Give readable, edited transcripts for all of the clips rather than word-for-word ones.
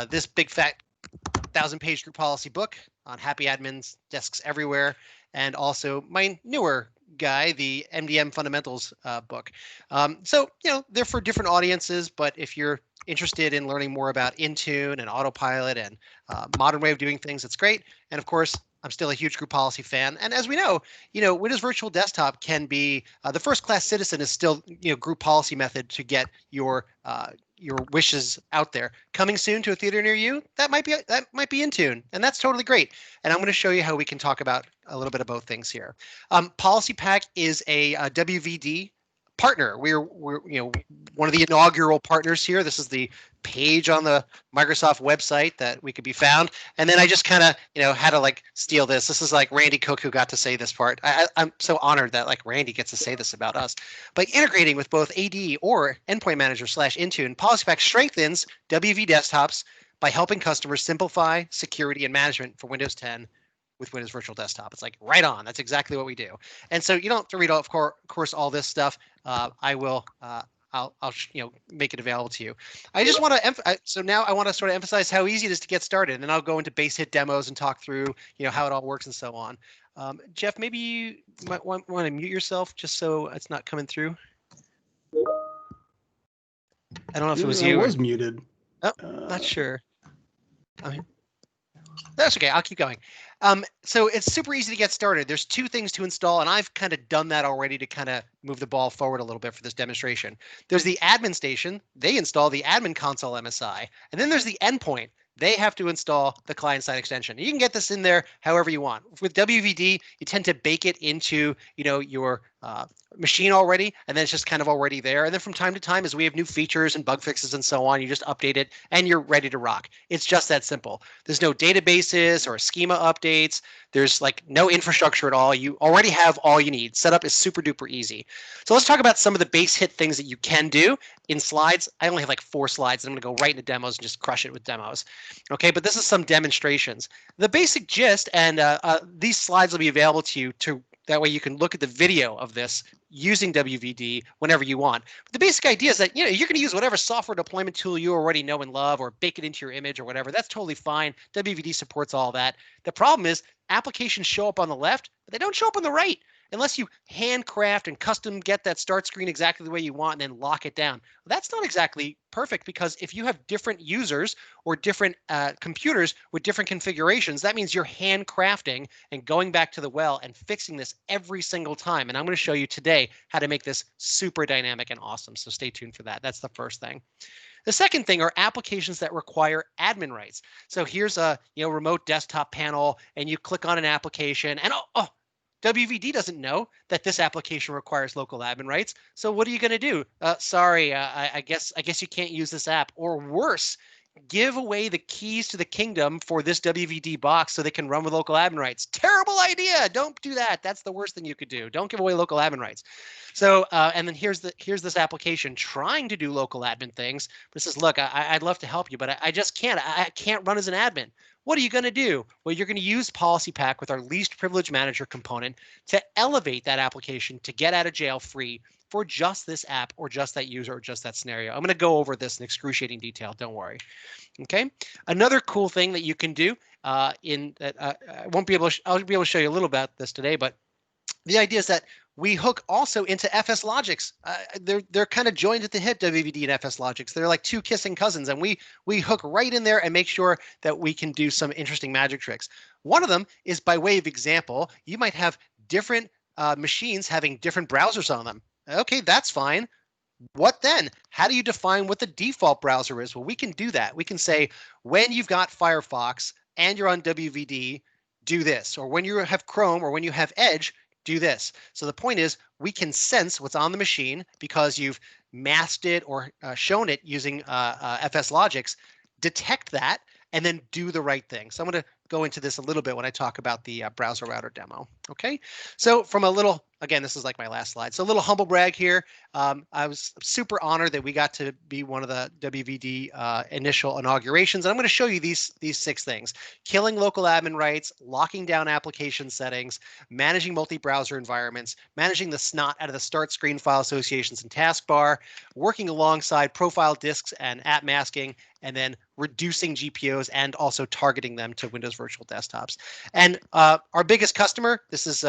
This big fat 1,000-page group policy book on happy admins, desks everywhere, and also my newer guy, the MDM Fundamentals book. So, they're for different audiences, but if you're interested in learning more about Intune and Autopilot and modern way of doing things, it's great. And of course, I'm still a huge group policy fan. And as we know, Windows Virtual Desktop can be the first class citizen is still, group policy method to get your wishes out there. Coming soon to a theater near you, that might be Intune, and that's totally great. And I'm going to show you how we can talk about a little bit of both things here. PolicyPak is a WVD partner. We're one of the inaugural partners here. This is the page on the Microsoft website that we could be found. And then I just kind of had to steal this. This is like Randy Cook who got to say this part. I'm so honored that Randy gets to say this about us. By integrating with both AD or Endpoint Manager / Intune, PolicyPak strengthens WV desktops by helping customers simplify security and management for Windows 10 with Windows Virtual Desktop. It's right on. That's exactly what we do. And so you don't have to read, of course, all this stuff. I will. I'll make it available to you. I just want to so now I want to sort of emphasize how easy it is to get started, and then I'll go into base hit demos and talk through how it all works and so on. Jeff, maybe you might want to mute yourself just so it's not coming through. I don't know if it was you. I was muted. Oh, not sure. That's okay. I'll keep going. So it's super easy to get started. There's two things to install, and I've kind of done that already to kind of move the ball forward a little bit for this demonstration. There's the admin station. They install the admin console MSI. And then there's the endpoint. They have to install the client-side extension. You can get this in there however you want. With WVD, you tend to bake it into your machine already, and then it's just kind of already there. And then from time to time, as we have new features and bug fixes and so on, you just update it, and you're ready to rock. It's just that simple. There's no databases or schema updates. There's no infrastructure at all. You already have all you need. Setup is super duper easy. So let's talk about some of the base hit things that you can do in slides. I only have 4 slides, and I'm going to go right into demos and just crush it with demos. Okay, but this is some demonstrations. The basic gist, and these slides will be available to you that way you can look at the video of this using WVD whenever you want. But the basic idea is that you're going to use whatever software deployment tool you already know and love, or bake it into your image or whatever. That's totally fine. WVD supports all that. The problem is applications show up on the left, but they don't show up on the right unless you handcraft and custom get that start screen exactly the way you want and then lock it down. Well, that's not exactly perfect, because if you have different users or different computers with different configurations, that means you're handcrafting and going back to the well and fixing this every single time. And I'm going to show you today how to make this super dynamic and awesome. So stay tuned for that. That's the first thing. The second thing are applications that require admin rights. So here's a remote desktop panel, and you click on an application, and WVD doesn't know that this application requires local admin rights. So what are you going to do? Sorry, I guess you can't use this app. Or worse, give away the keys to the kingdom for this WVD box so they can run with local admin rights. Terrible idea. Don't do that. That's the worst thing you could do. Don't give away local admin rights. So, and then here's this application trying to do local admin things. But it says, look, I'd love to help you, but I just can't. I can't run as an admin. What are you going to do? Well, you're going to use PolicyPak with our least privilege manager component to elevate that application to get out of jail free for just this app or just that user or just that scenario. I'm going to go over this in excruciating detail. Don't worry. Okay. Another cool thing that you can do I'll be able to show you a little about this today, but the idea is that we hook also into FS Logics. They're kind of joined at the hip, WVD and FS Logics. They're like two kissing cousins, and we hook right in there and make sure that we can do some interesting magic tricks. One of them is, by way of example, you might have different machines having different browsers on them. Okay, that's fine. What then? How do you define what the default browser is? Well, we can do that. We can say, when you've got Firefox and you're on WVD, do this. Or when you have Chrome or when you have Edge, do this. So the point is, we can sense what's on the machine because you've masked it or shown it using FS Logics, detect that, and then do the right thing. So I'm going to go into this a little bit when I talk about the browser router demo. Okay, so from a little, again, this is like my last slide. So a little humble brag here. I was super honored that we got to be one of the WVD initial inaugurations. And I'm going to show you these 6 things: killing local admin rights, locking down application settings, managing multi-browser environments, managing the snot out of the start screen file associations and taskbar, working alongside profile disks and app masking, and then reducing GPOs and also targeting them to Windows virtual desktops. And our biggest customer, this is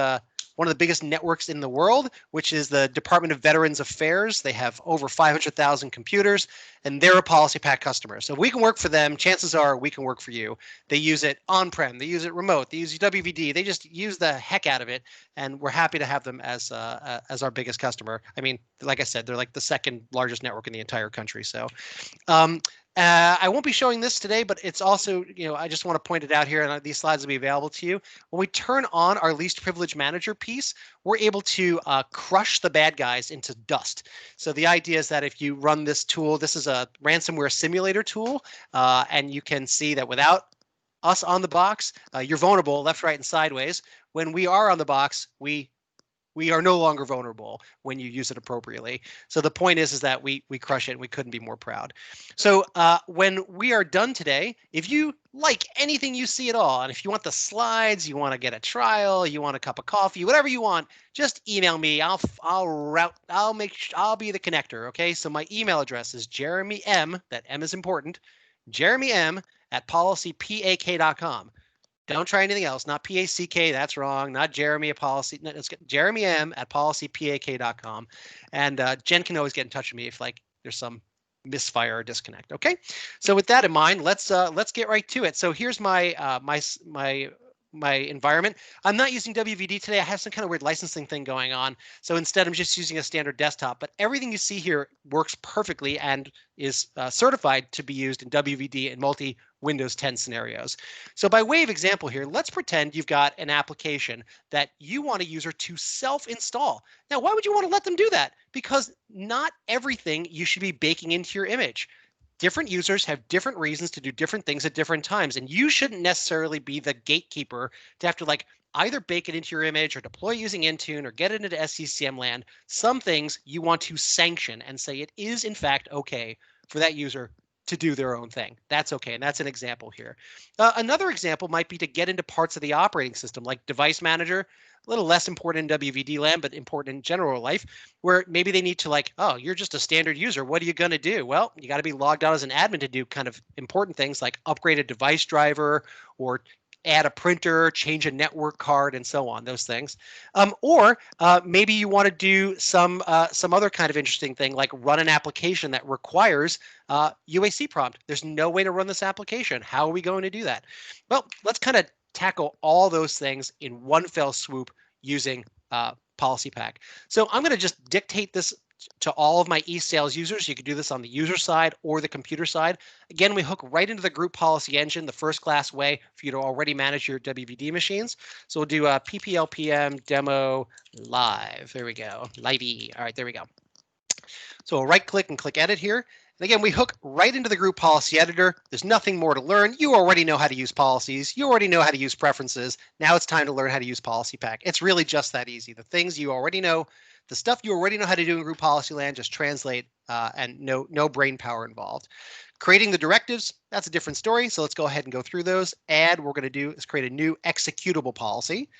one of the biggest networks in the world, which is the Department of Veterans Affairs. They have over 500,000 computers, and they're a PolicyPak customer. So if we can work for them, chances are we can work for you. They use it on-prem, they use it remote, they use WVD, they just use the heck out of it, and we're happy to have them as our biggest customer. I mean, like I said, they're like the 2nd largest network in the entire country. So I won't be showing this today, but it's also, I just want to point it out here, and these slides will be available to you. When we turn on our least privilege manager piece, we're able to crush the bad guys into dust. So the idea is that if you run this tool, this is a ransomware simulator tool, and you can see that without us on the box, you're vulnerable left, right, and sideways. When we are on the box, we are no longer vulnerable when you use it appropriately. So the point is that we crush it, and we couldn't be more proud. So when we are done today, if you like anything you see at all, and if you want the slides, you want to get a trial, you want a cup of coffee, whatever you want, just email me. I'll be the connector. Okay. So my email address is Jeremy M. That M is important. Jeremy M. at PolicyPak.com. Don't try anything else. Not PACK. That's wrong. Not Jeremy at Policy. No, it's Jeremy M at PolicyPak.com. And Jen can always get in touch with me if there's some misfire or disconnect. Okay. So with that in mind, let's get right to it. So here's my my environment. I'm not using WVD today. I have some kind of weird licensing thing going on. So instead, I'm just using a standard desktop. But everything you see here works perfectly and is certified to be used in WVD and multi Windows 10 scenarios. So by way of example here, let's pretend you've got an application that you want a user to self-install. Now, why would you want to let them do that? Because not everything you should be baking into your image. Different users have different reasons to do different things at different times, and you shouldn't necessarily be the gatekeeper to have to either bake it into your image or deploy using Intune or get it into SCCM land. Some things you want to sanction and say it is in fact okay for that user to do their own thing. That's okay, and that's an example here. Another example might be to get into parts of the operating system like Device Manager, a little less important in WVD land, but important in general life, where maybe they need to oh, you're just a standard user. What are you going to do? Well, you got to be logged out as an admin to do kind of important things like upgrade a device driver or add a printer, change a network card, and so on, those things. Or maybe you want to do some other kind of interesting thing, like run an application that requires UAC prompt. There's no way to run this application. How are we going to do that? Well, let's kind of tackle all those things in one fell swoop using PolicyPak. So I'm going to just dictate this to all of my eSales users. You can do this on the user side or the computer side. Again, we hook right into the group policy engine, the first class way for you to already manage your WVD machines. So we'll do a PPLPM demo live. There we go. Livey. All right, there we go. So we'll right click and click edit here. And again, we hook right into the group policy editor. There's nothing more to learn. You already know how to use policies. You already know how to use preferences. Now it's time to learn how to use PolicyPak. It's really just that easy. The things you already know, the stuff you already know how to do in group policy land, just translate and no brain power involved. Creating the directives, that's a different story. So let's go ahead and go through those. Add, what we're going to do is create a new executable policy.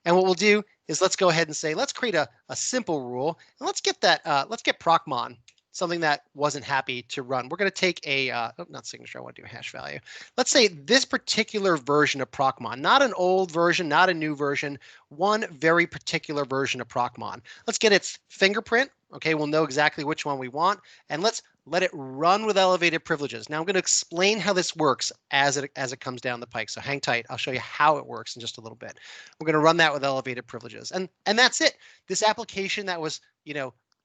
And what we'll do is let's go ahead and say, let's create a simple rule. And let's get that, let's get procmon, something that wasn't happy to run. We're going to take a, not signature, I want to do a hash value. Let's say this particular version of procmon, not an old version, not a new version, one very particular version of procmon. Let's get its fingerprint. Okay, we'll know exactly which one we want. And let's let it run with elevated privileges. Now I'm going to explain how this works as it comes down the pike. So hang tight. I'll show you how it works in just a little bit. We're going to run that with elevated privileges. And that's it. This application that was,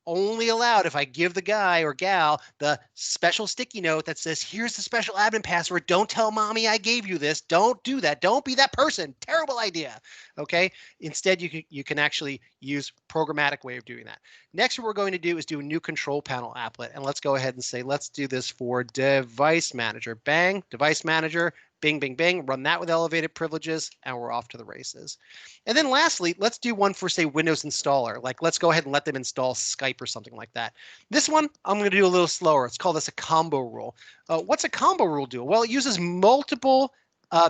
only allowed if I give the guy or gal the special sticky note that says, here's the special admin password. Don't tell mommy I gave you this. Don't do that. Don't be that person. Terrible idea. Okay. Instead, you can actually use programmatic way of doing that. Next, what we're going to do is do a new control panel applet. And let's go ahead and say, let's do this for device manager. Bang, device manager. Bing, bing, bing, run that with elevated privileges, and we're off to the races. And then lastly, let's do one for, say, Windows installer. Like, let's go ahead and let them install Skype or something like that. This one, I'm going to do a little slower. Let's call this a combo rule. What's a combo rule do? Well, it uses multiple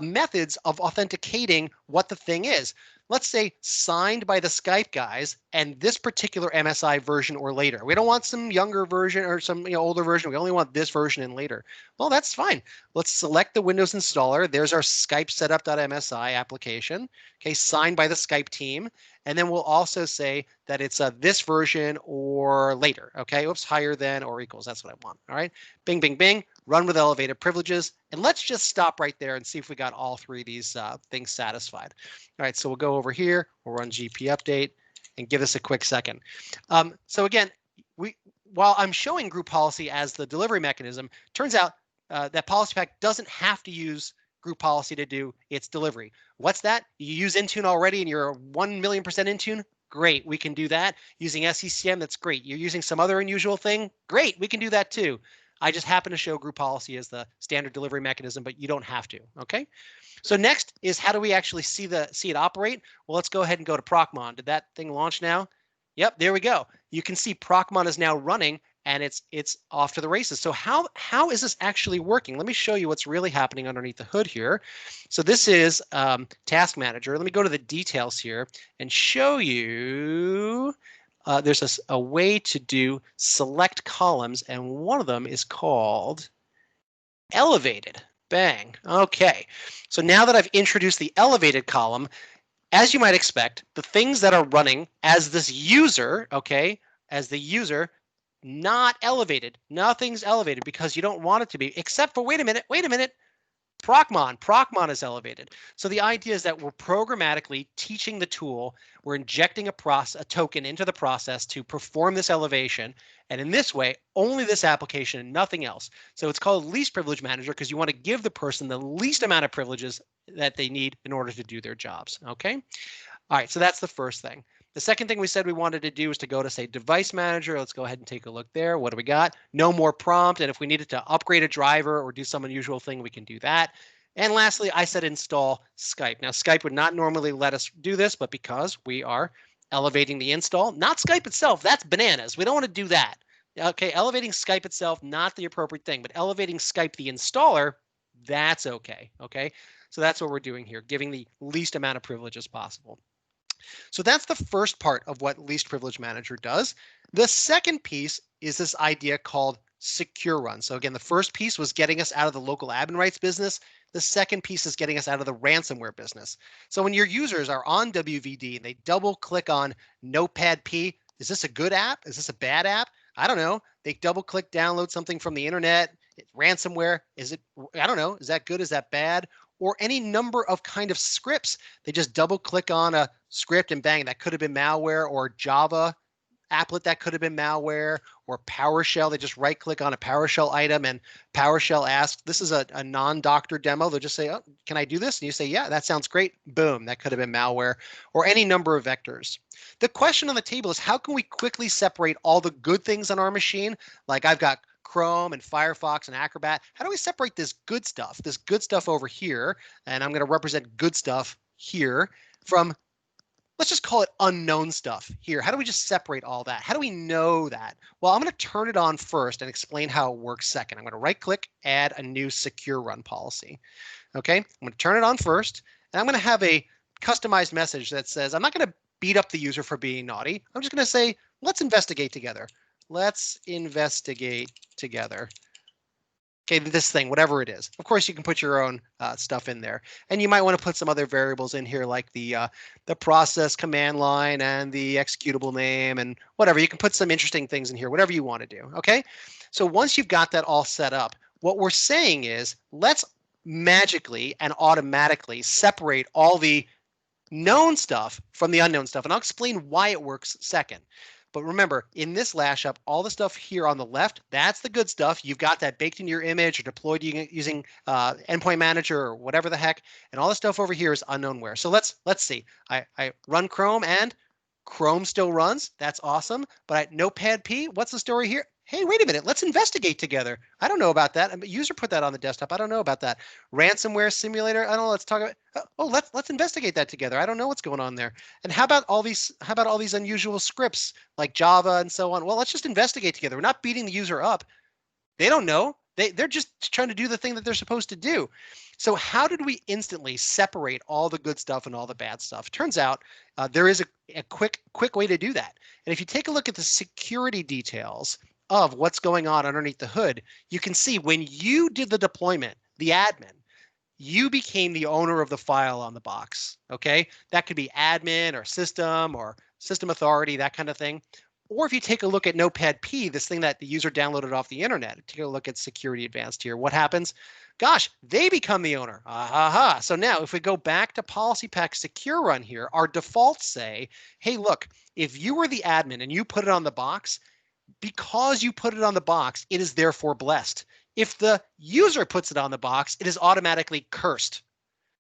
methods of authenticating what the thing is. Let's say signed by the Skype guys and this particular MSI version or later. We don't want some younger version or some older version. We only want this version and later. Well, that's fine. Let's select the Windows installer. There's our Skype setup.msi application. Okay, signed by the Skype team. And then we'll also say that it's this version or later. Okay, oops, higher than or equals. That's what I want. All right, bing, bing, bing. Run with elevated privileges. And let's just stop right there and see if we got all three of these things satisfied. All right, so we'll go over here. We'll run GP update and give us a quick second. So again, while I'm showing group policy as the delivery mechanism, turns out that PolicyPak doesn't have to use group policy to do its delivery. What's that? You use Intune already and you're 1,000,000% Intune? Great, we can do that. Using SCCM, that's great. You're using some other unusual thing? Great, we can do that too. I just happen to show group policy as the standard delivery mechanism, but you don't have to, okay? So next is how do we actually see it operate? Well, let's go ahead and go to Procmon. Did that thing launch now? Yep, there we go. You can see Procmon is now running and it's off to the races. So how is this actually working? Let me show you what's really happening underneath the hood here. So this is Task Manager. Let me go to the details here and show you. There's a way to do select columns, and one of them is called elevated. Bang. Okay. So now that I've introduced the elevated column, as you might expect, the things that are running as this user, okay, as the user, not elevated. Nothing's elevated because you don't want it to be, except for, wait a minute. Procmon is elevated. So the idea is that we're programmatically teaching the tool, we're injecting a token into the process to perform this elevation. And in this way, only this application and nothing else. So it's called least privilege manager because you want to give the person the least amount of privileges that they need in order to do their jobs. Okay. All right. So that's the first thing. The second thing we said we wanted to do is to go to, say, device manager. Let's go ahead and take a look there. What do we got? No more prompt. And if we needed to upgrade a driver or do some unusual thing, we can do that. And lastly, I said install Skype. Now, Skype would not normally let us do this, but because we are elevating the install, not Skype itself, that's bananas. We don't want to do that. Okay, elevating Skype itself, not the appropriate thing, but elevating Skype, the installer, that's okay. Okay, so that's what we're doing here, giving the least amount of privileges possible. So that's the first part of what Least Privilege Manager does. The second piece is this idea called Secure Run. So again, the first piece was getting us out of the local admin rights business. The second piece is getting us out of the ransomware business. So when your users are on WVD and they double click on Notepad+, is this a good app? Is this a bad app? I don't know. They double click, download something from the internet, ransomware. Is it, I don't know. Is that good? Is that bad? Or any number of kind of scripts. They just double click on a script and bang, that could have been malware, or Java applet that could have been malware, or PowerShell. They just right click on a PowerShell item and PowerShell asks, this is a non-doctor demo. They'll just say, oh, can I do this? And you say, yeah, that sounds great. Boom, that could have been malware, or any number of vectors. The question on the table is, how can we quickly separate all the good things on our machine? Like I've got Chrome and Firefox and Acrobat. How do we separate this good stuff over here, and I'm going to represent good stuff here, from, let's just call it unknown stuff here. How do we just separate all that? How do we know that? Well, I'm going to turn it on first and explain how it works second. I'm going to right click, add a new secure run policy. Okay, I'm going to turn it on first, and I'm going to have a customized message that says, I'm not going to beat up the user for being naughty. I'm just going to say, let's investigate together. Let's investigate together. Okay, this thing, whatever it is. Of course, you can put your own stuff in there, and you might want to put some other variables in here, like the process command line and the executable name and whatever. You can put some interesting things in here, whatever you want to do. Okay, so once you've got that all set up, what we're saying is, let's magically and automatically separate all the known stuff from the unknown stuff, and I'll explain why it works second. But remember, in this lash up, all the stuff here on the left, that's the good stuff. You've got that baked into your image or deployed using Endpoint Manager or whatever the heck. And all the stuff over here is unknownware. So let's see. I run Chrome and Chrome still runs. That's awesome. But Notepad+, what's the story here? Hey, wait a minute, let's investigate together. I don't know about that. A user put that on the desktop. I don't know about that. Ransomware simulator. I don't know. Let's talk about. Oh, let's investigate that together. I don't know what's going on there. And how about all these unusual scripts like Java and so on? Well, let's just investigate together. We're not beating the user up. They don't know. They're just trying to do the thing that they're supposed to do. So how did we instantly separate all the good stuff and all the bad stuff? Turns out there is a quick way to do that. And if you take a look at the security details of what's going on underneath the hood, you can see when you did the deployment, the admin, you became the owner of the file on the box. Okay, that could be admin or system authority, that kind of thing. Or if you take a look at Notepad P, this thing that the user downloaded off the internet, take a look at Security Advanced here. What happens? Gosh, they become the owner. Aha. So now if we go back to PolicyPak Secure Run here, our defaults say, hey, look, if you were the admin and you put it on the box, because you put it on the box, it is therefore blessed. If the user puts it on the box, it is automatically cursed.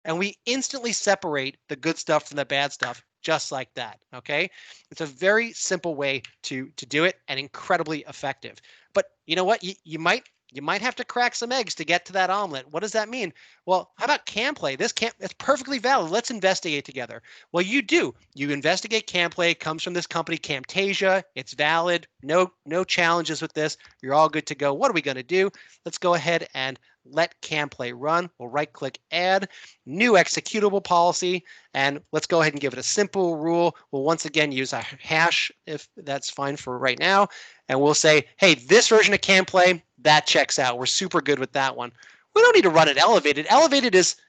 And we instantly separate the good stuff from the bad stuff just like that. Okay, it's a very simple way to do it and incredibly effective. But you know what? You might have to crack some eggs to get to that omelet. What does that mean? Well, how about CamPlay? It's perfectly valid. Let's investigate together. Well, you do. You investigate CamPlay. It comes from this company, Camtasia. It's valid. No challenges with this. You're all good to go. What are we going to do? Let's go ahead and let CamPlay run. We'll right-click Add, New Executable Policy, and let's go ahead and give it a simple rule. We'll once again use a hash if that's fine for right now, and we'll say, hey, this version of CamPlay, that checks out. We're super good with that one. We don't need to run it elevated. Elevated is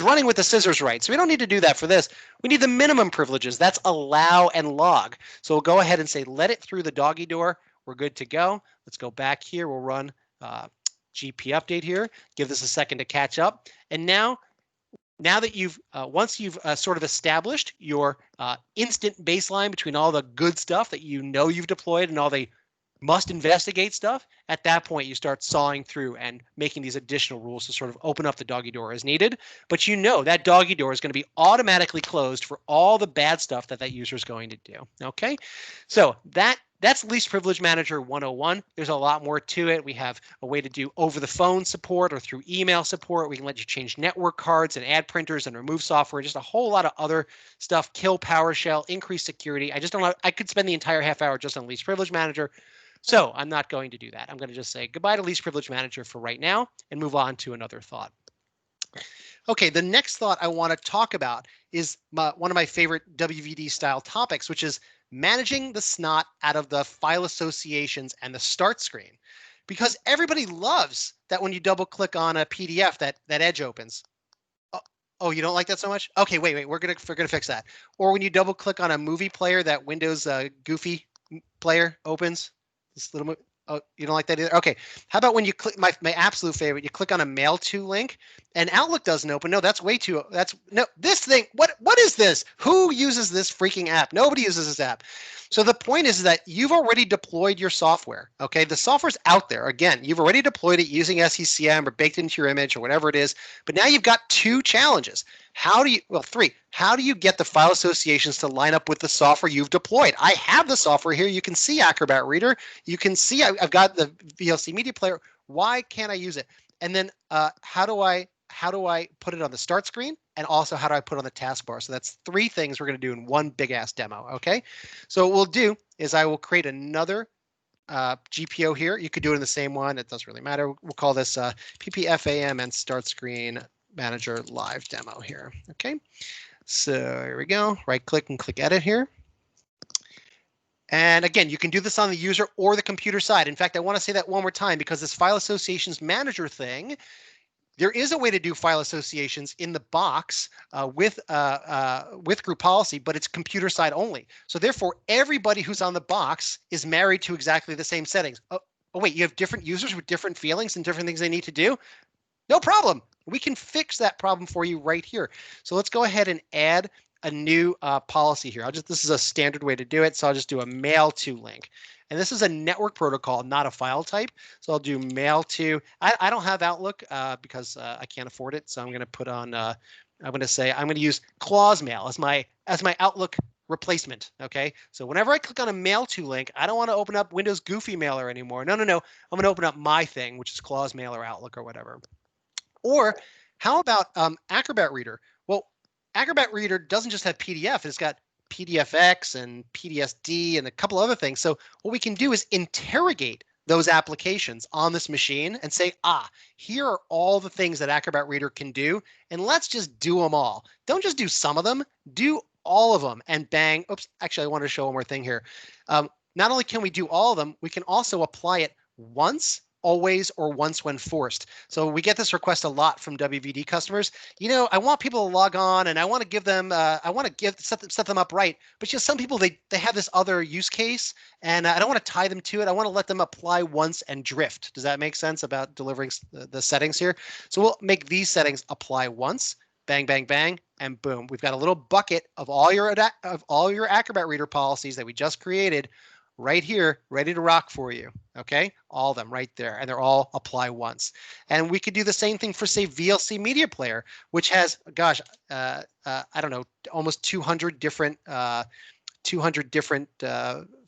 running with the scissors right, so we don't need to do that for this. We need the minimum privileges. That's allow and log. So we'll go ahead and say let it through the doggy door. We're good to go. Let's go back here. We'll run GP update here. Give this a second to catch up. And now that you've once you've sort of established your instant baseline between all the good stuff that you know you've deployed and all the must investigate stuff, at that point you start sawing through and making these additional rules to sort of open up the doggy door as needed. But you know that doggy door is going to be automatically closed for all the bad stuff that user is going to do. Okay, so that's Least Privilege Manager 101. There's a lot more to it. We have a way to do over-the-phone support or through email support. We can let you change network cards and add printers and remove software, just a whole lot of other stuff, kill PowerShell, increase security. I could spend the entire half hour just on Least Privilege Manager, so I'm not going to do that. I'm going to just say goodbye to Least Privilege Manager for right now and move on to another thought. Okay, the next thought I want to talk about is one of my favorite WVD-style topics, which is managing the snot out of the file associations and the start screen, because everybody loves that when you double click on a PDF that Edge opens. Oh, you don't like that so much? Okay, wait, we're gonna fix that. Or when you double click on a movie player that Windows Goofy player opens, this little oh, you don't like that either? Okay. How about when you click my absolute favorite, you click on a mail to link and Outlook doesn't open? No, that's way too, this thing, what is this? Who uses this freaking app? Nobody uses this app. So the point is that you've already deployed your software. Okay. The software's out there. Again, you've already deployed it using SECM or baked into your image or whatever it is. But now you've got two challenges. Three. How do you get the file associations to line up with the software you've deployed? I have the software here. You can see Acrobat Reader. You can see I've got the VLC Media Player. Why can't I use it? And then how do I put it on the start screen? And also, how do I put it on the taskbar? So that's three things we're going to do in one big ass demo. Okay. So what we'll do is I will create another GPO here. You could do it in the same one. It doesn't really matter. We'll call this PPFAM and Start Screen Manager Live Demo here. Okay. So here we go. Right click and click Edit here. And again, you can do this on the user or the computer side. In fact, I want to say that one more time because this File Associations Manager thing, there is a way to do file associations in the box with group policy, but it's computer side only. So therefore, everybody who's on the box is married to exactly the same settings. Oh wait, you have different users with different feelings and different things they need to do? No problem. We can fix that problem for you right here. So let's go ahead and add a new policy here. This is a standard way to do it. So I'll just do a mail to link. And this is a network protocol, not a file type. So I'll do mail to, I don't have Outlook because I can't afford it. So I'm going to put on, I'm going to use clause mail as my Outlook replacement. Okay, so whenever I click on a mail to link, I don't want to open up Windows Goofy Mailer anymore. No. I'm going to open up my thing, which is Claus Mail or Outlook or whatever. Or how about Acrobat Reader? Well, Acrobat Reader doesn't just have PDF. It's got PDFX and PTSD and a couple other things. So what we can do is interrogate those applications on this machine and say, here are all the things that Acrobat Reader can do, and let's just do them all. Don't just do some of them, do all of them, and bang. Oops, actually, I want to show one more thing here. Not only can we do all of them, we can also apply it once, always, or once when forced. So we get this request a lot from WVD customers. I want people to log on and I want to give them, set them up right. But just some people, they have this other use case and I don't want to tie them to it. I want to let them apply once and drift. Does that make sense about delivering the settings here? So we'll make these settings apply once, bang, bang, bang, and boom. We've got a little bucket of all your Acrobat Reader policies that we just created right here, ready to rock for you. Okay, all of them right there, and they're all apply once. And we could do the same thing for, say, VLC Media Player, which has, gosh, I don't know, almost 200 different file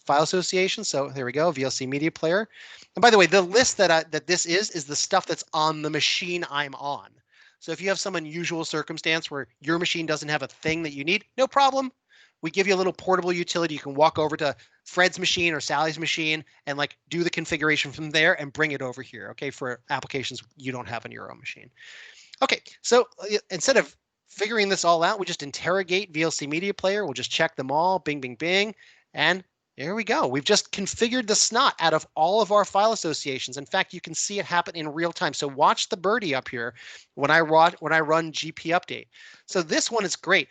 associations. So there we go, VLC Media Player. And by the way, the list that this is the stuff that's on the machine I'm on. So if you have some unusual circumstance where your machine doesn't have a thing that you need, no problem. We give you a little portable utility. You can walk over to Fred's machine or Sally's machine and like do the configuration from there and bring it over here, okay, for applications you don't have on your own machine. Okay, so instead of figuring this all out, we just interrogate VLC Media Player. We'll just check them all, bing, bing, bing, and there we go. We've just configured the snot out of all of our file associations. In fact, you can see it happen in real time. So watch the birdie up here when I run GP update. So this one is great.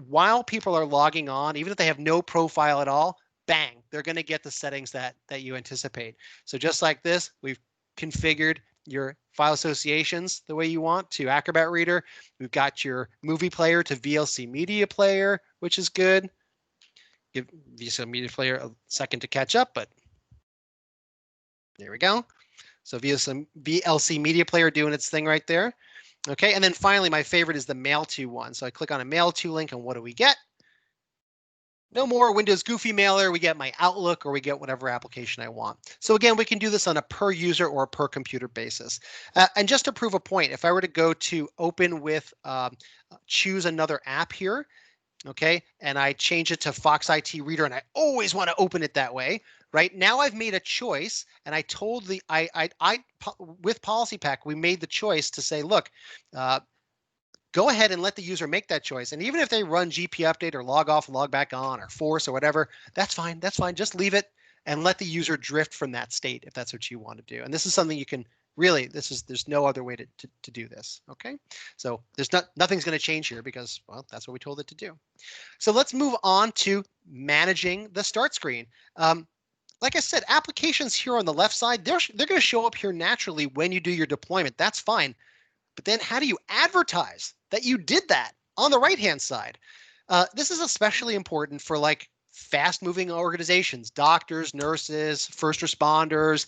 While people are logging on, even if they have no profile at all, bang, they're going to get the settings that you anticipate. So just like this, we've configured your file associations the way you want to Acrobat Reader. We've got your movie player to VLC Media Player, which is good. Give VLC Media Player a second to catch up, but there we go. So VLC Media Player doing its thing right there. Okay, and then finally, my favorite is the Mail To one. So I click on a Mail To link, and what do we get? No more Windows Goofy Mailer. We get my Outlook, or we get whatever application I want. So again, we can do this on a per user or per computer basis. And just to prove a point, if I were to go to open with, choose another app here, okay, and I change it to Fox IT Reader, and I always want to open it that way. Right now, I've made a choice, and I told with PolicyPak, we made the choice to say, look, go ahead and let the user make that choice. And even if they run GP update or log off, log back on, or force or whatever, that's fine. That's fine. Just leave it and let the user drift from that state if that's what you want to do. And this is something you can really, there's no other way to do this. Okay, so nothing's going to change here because, well, that's what we told it to do. So let's move on to managing the start screen. Like I said, applications here on the left side, they're going to show up here naturally when you do your deployment. That's fine. But then how do you advertise that you did that on the right-hand side? This is especially important for like fast-moving organizations, doctors, nurses, first responders,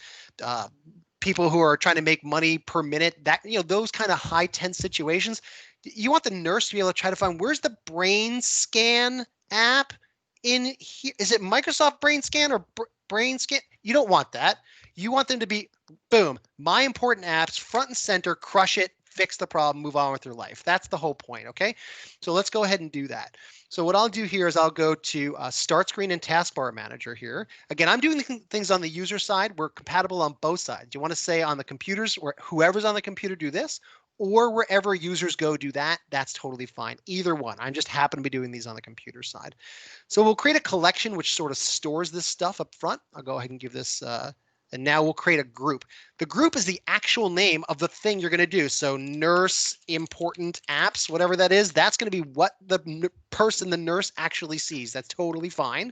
people who are trying to make money per minute, those kind of high tense situations. You want the nurse to be able to try to find, where's the Brain Scan app in here? Is it Microsoft Brain Scan or Brain Scan? You don't want that. You want them to be, boom, my important apps, front and center, crush it, fix the problem, move on with your life. That's the whole point, okay? So let's go ahead and do that. So what I'll do here is I'll go to Start Screen and Taskbar Manager here. Again, I'm doing things on the user side. We're compatible on both sides. You want to say on the computers, or whoever's on the computer do this, or wherever users go do that, that's totally fine. Either one. I just happen to be doing these on the computer side. So we'll create a collection which sort of stores this stuff up front. I'll go ahead and give this, and now we'll create a group. The group is the actual name of the thing you're going to do. So nurse important apps, whatever that is, that's going to be what the nurse actually sees. That's totally fine.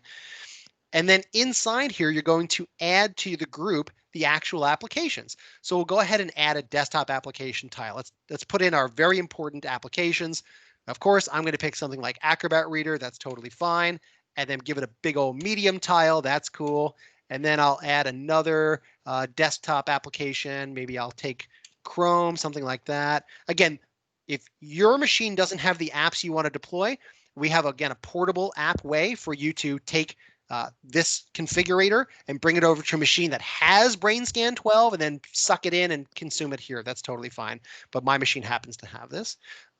And then inside here, you're going to add to the group the actual applications. So we'll go ahead and add a desktop application tile. Let's put in our very important applications. Of course, I'm going to pick something like Acrobat Reader. That's totally fine. And then give it a big old medium tile. That's cool. And then I'll add another desktop application. Maybe I'll take Chrome, something like that. Again, if your machine doesn't have the apps you want to deploy, we have, again, a portable app way for you to take this configurator and bring it over to a machine that has BrainScan 12 and then suck it in and consume it here. That's totally fine. But my machine happens to have this.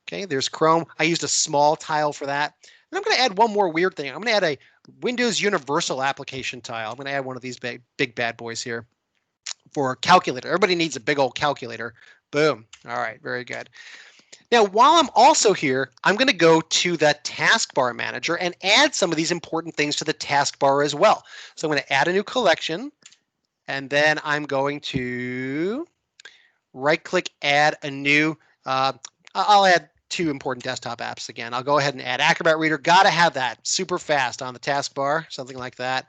Okay, there's Chrome. I used a small tile for that. And I'm going to add one more weird thing. I'm going to add a Windows Universal Application tile. I'm going to add one of these big bad boys here for calculator. Everybody needs a big old calculator. Boom. All right, very good. Now, while I'm also here, I'm going to go to the taskbar manager and add some of these important things to the taskbar as well. So I'm going to add a new collection, and then I'm going to right-click, add a new, I'll add 2 important desktop apps again. I'll go ahead and add Acrobat Reader. Got to have that super fast on the taskbar, something like that.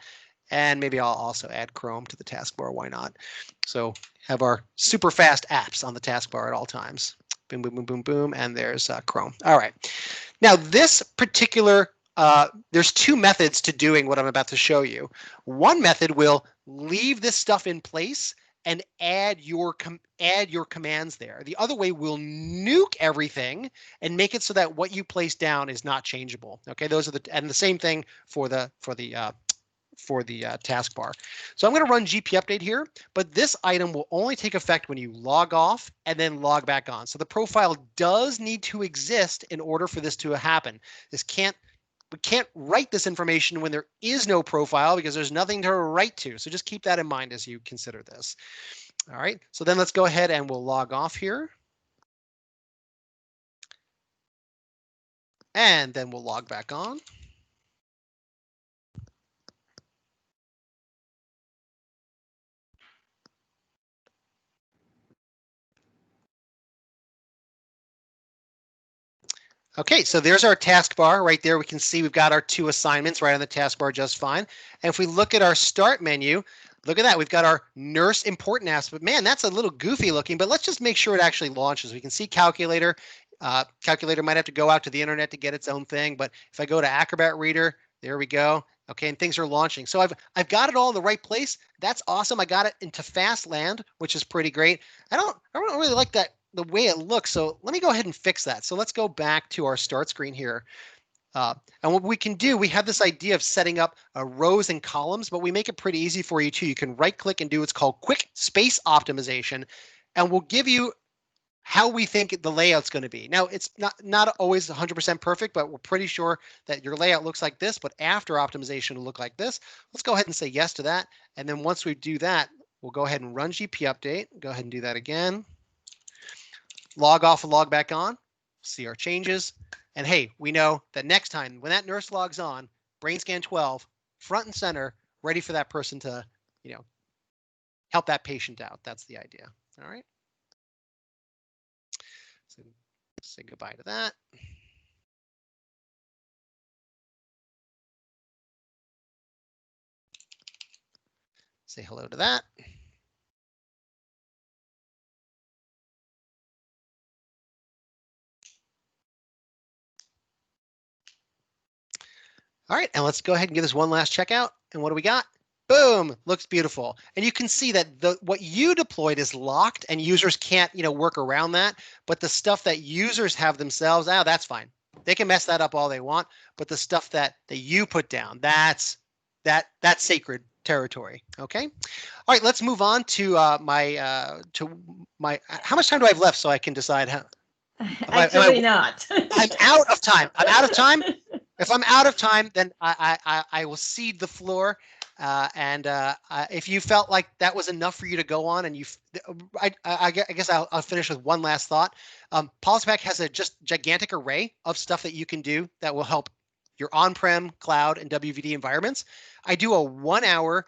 And maybe I'll also add Chrome to the taskbar. Why not? So have our super fast apps on the taskbar at all times. Boom, boom, boom, boom, boom, and there's Chrome. All right. Now this particular, there's 2 methods to doing what I'm about to show you. One method will leave this stuff in place and add your commands there. The other way will nuke everything and make it so that what you place down is not changeable. Okay, those are and the same thing for the taskbar. So I'm going to run GP update here, but this item will only take effect when you log off and then log back on. So the profile does need to exist in order for this to happen. We can't write this information when there is no profile because there's nothing to write to. So just keep that in mind as you consider this. All right, so then let's go ahead and we'll log off here. And then we'll log back on. Okay, so there's our taskbar right there. We can see we've got our 2 assignments right on the taskbar just fine. And if we look at our start menu, look at that. We've got our nurse important apps, but man, that's a little goofy looking, but let's just make sure it actually launches. We can see calculator. Calculator might have to go out to the internet to get its own thing, but if I go to Acrobat Reader, there we go. Okay, and things are launching. So I've got it all in the right place. That's awesome. I got it into fast land, which is pretty great. I don't really like that the way it looks. So let me go ahead and fix that. So let's go back to our start screen here. And what we can do, we have this idea of setting up rows and columns, but we make it pretty easy for you too. You can right click and do what's called quick space optimization, and we'll give you how we think the layout's going to be. Now, it's not always 100% perfect, but we're pretty sure that your layout looks like this, but after optimization will look like this. Let's go ahead and say yes to that. And then once we do that, we'll go ahead and run GP update. Go ahead and do that again. Log off and log back on, see our changes. And hey, we know that next time when that nurse logs on, BrainScan 12, front and center, ready for that person to, help that patient out. That's the idea. All right. So say goodbye to that. Say hello to that. All right, and let's go ahead and give this one last checkout. And what do we got? Boom, looks beautiful. And you can see that what you deployed is locked and users can't, work around that. But the stuff that users have themselves, that's fine. They can mess that up all they want. But the stuff that you put down, that's sacred territory. Okay. All right, let's move on to my how much time do I have left so I can decide how? Actually not. I'm out of time. I'm out of time. If I'm out of time, then I will cede the floor. And if you felt like that was enough for you to go on, and I guess I'll finish with one last thought. PolicyPak has a just gigantic array of stuff that you can do that will help your on-prem, cloud, and WVD environments. I do a 1-hour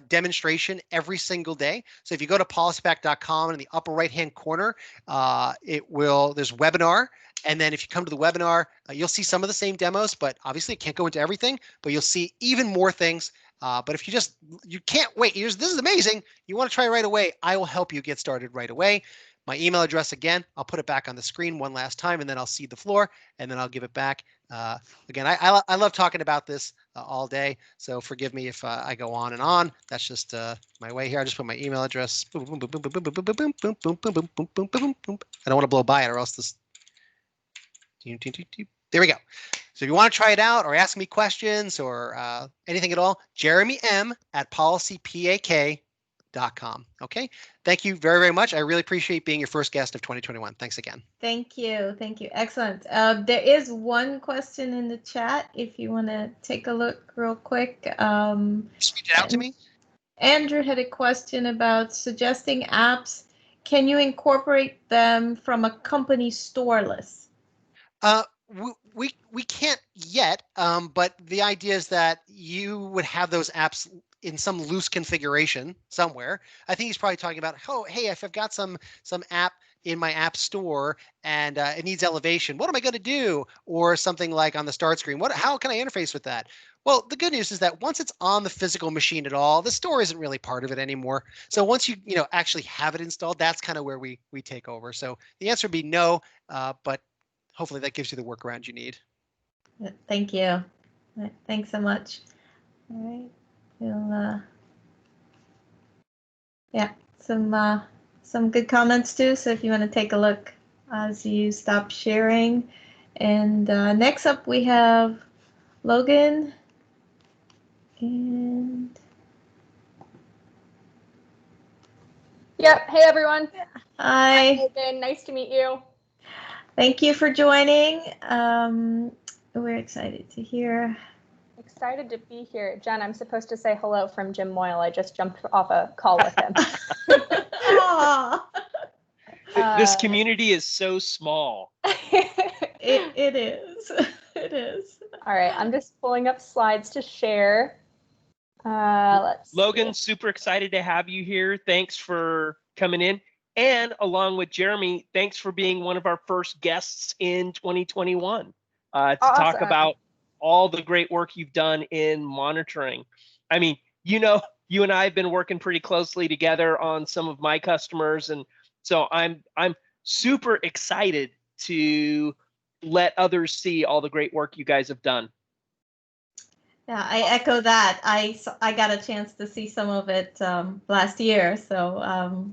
demonstration every single day. So if you go to PolicyPak.com and in the upper right-hand corner, there's webinar. And then if you come to the webinar, you'll see some of the same demos, but obviously it can't go into everything, but you'll see even more things. But if you can't wait, this is amazing. You want to try right away, I will help you get started right away. My email address, again, I'll put it back on the screen one last time, and then I'll cede the floor, and then I'll give it back. Again, I love talking about this all day, so forgive me if I go on and on. That's just my way here. I just put my email address. I don't want to blow by it, or else this. There we go. So if you want to try it out or ask me questions or anything at all, Jeremy M at PolicyPak.com. Okay. Thank you very, very much. I really appreciate being your first guest of 2021. Thanks again. Thank you. Thank you. Excellent. There is one question in the chat if you want to take a look real quick. Just read it out to me. Andrew had a question about suggesting apps. Can you incorporate them from a company store list? We can't yet, but the idea is that you would have those apps in some loose configuration somewhere. I think he's probably talking about, oh, hey, if I've got some app in my app store and it needs elevation, what am I going to do? Or something like on the start screen, how can I interface with that? Well, the good news is that once it's on the physical machine at all, the store isn't really part of it anymore. So once you actually have it installed, that's kind of where we take over. So the answer would be no, but hopefully that gives you the workaround you need. Thank you. Thanks so much. All right. We'll, yeah, some good comments too. So if you want to take a look as you stop sharing. And next up we have Logan. And yep. Hey everyone. Hi. Logan. Nice to meet you. Thank you for joining. We're excited to hear. Excited to be here. Jen, I'm supposed to say hello from Jim Moyle. I just jumped off a call with him. This community is so small. It is. It is. All right, I'm just pulling up slides to share. Let's Logan, see. super excited to have you here. Thanks for coming in. And along with Jeremy, thanks for being one of our first guests in 2021 to talk about all the great work you've done in monitoring. I mean, you and I have been working pretty closely together on some of my customers. And so I'm super excited to let others see all the great work you guys have done. Yeah, I echo that. I got a chance to see some of it last year, so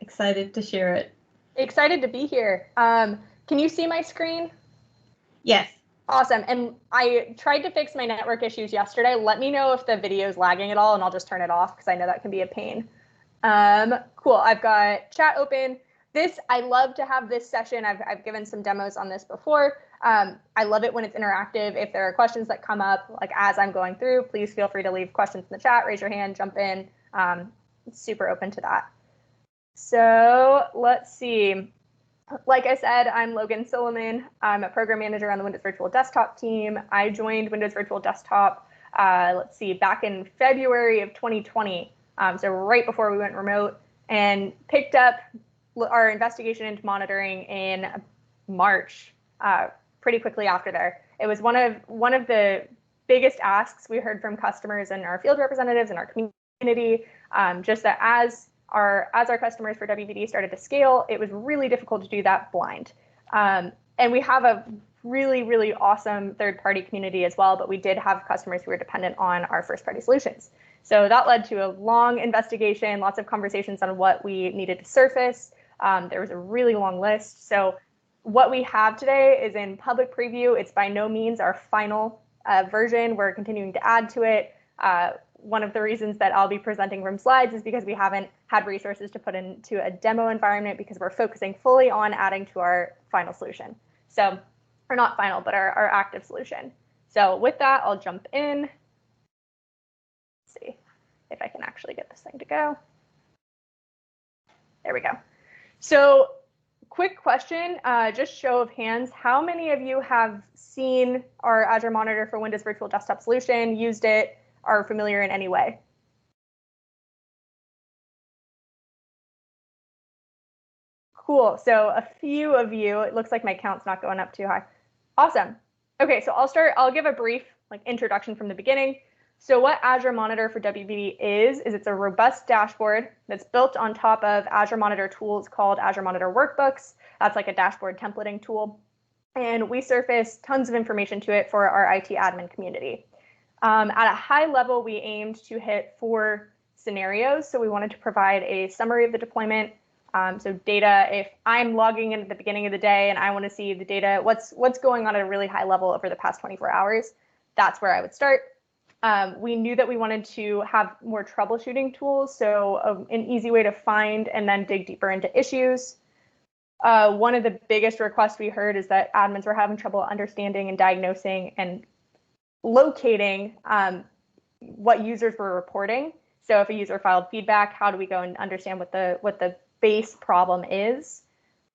excited to share it. Excited to be here. Can you see my screen? Yes. Awesome. And I tried to fix my network issues yesterday. Let me know if the video is lagging at all, and I'll just turn it off because I know that can be a pain. Cool. I've got chat open. I love to have this session. I've given some demos on this before. I love it when it's interactive. If there are questions that come up, like as I'm going through, please feel free to leave questions in the chat, raise your hand, jump in. Super open to that. So let's see. Like I said, I'm Logan Silliman. I'm a program manager on the Windows Virtual Desktop team. I joined Windows Virtual Desktop, back in February of 2020. So right before we went remote, and picked up our investigation into monitoring in March, pretty quickly after there. It was one of the biggest asks we heard from customers and our field representatives and our community, just that as our customers for WVD started to scale, it was really difficult to do that blind. And we have a really, really awesome third-party community as well, but we did have customers who were dependent on our first-party solutions. So that led to a long investigation, lots of conversations on what we needed to surface. There was a really long list. So what we have today is in public preview. It's by no means our final version. We're continuing to add to it. One of the reasons that I'll be presenting from slides is because we haven't had resources to put into a demo environment because we're focusing fully on adding to our final solution. So, or not final, but our active solution. So with that, I'll jump in. Let's see if I can actually get this thing to go. There we go. So quick question, just show of hands. How many of you have seen our Azure Monitor for Windows Virtual Desktop solution, used it, are familiar in any way? Cool. So a few of you, it looks like my count's not going up too high. Awesome. Okay, so I'll give a brief introduction from the beginning. So what Azure Monitor for WVD is it's a robust dashboard that's built on top of Azure Monitor tools called Azure Monitor Workbooks. That's like a dashboard templating tool. And we surface tons of information to it for our IT admin community. At a high level, we aimed to hit 4 scenarios. So we wanted to provide a summary of the deployment, So data, if I'm logging in at the beginning of the day and I want to see the data, what's going on at a really high level over the past 24 hours, that's where I would start. We knew that we wanted to have more troubleshooting tools, so an easy way to find and then dig deeper into issues. One of the biggest requests we heard is that admins were having trouble understanding and diagnosing and locating what users were reporting. So if a user filed feedback, how do we go and understand what the base problem is?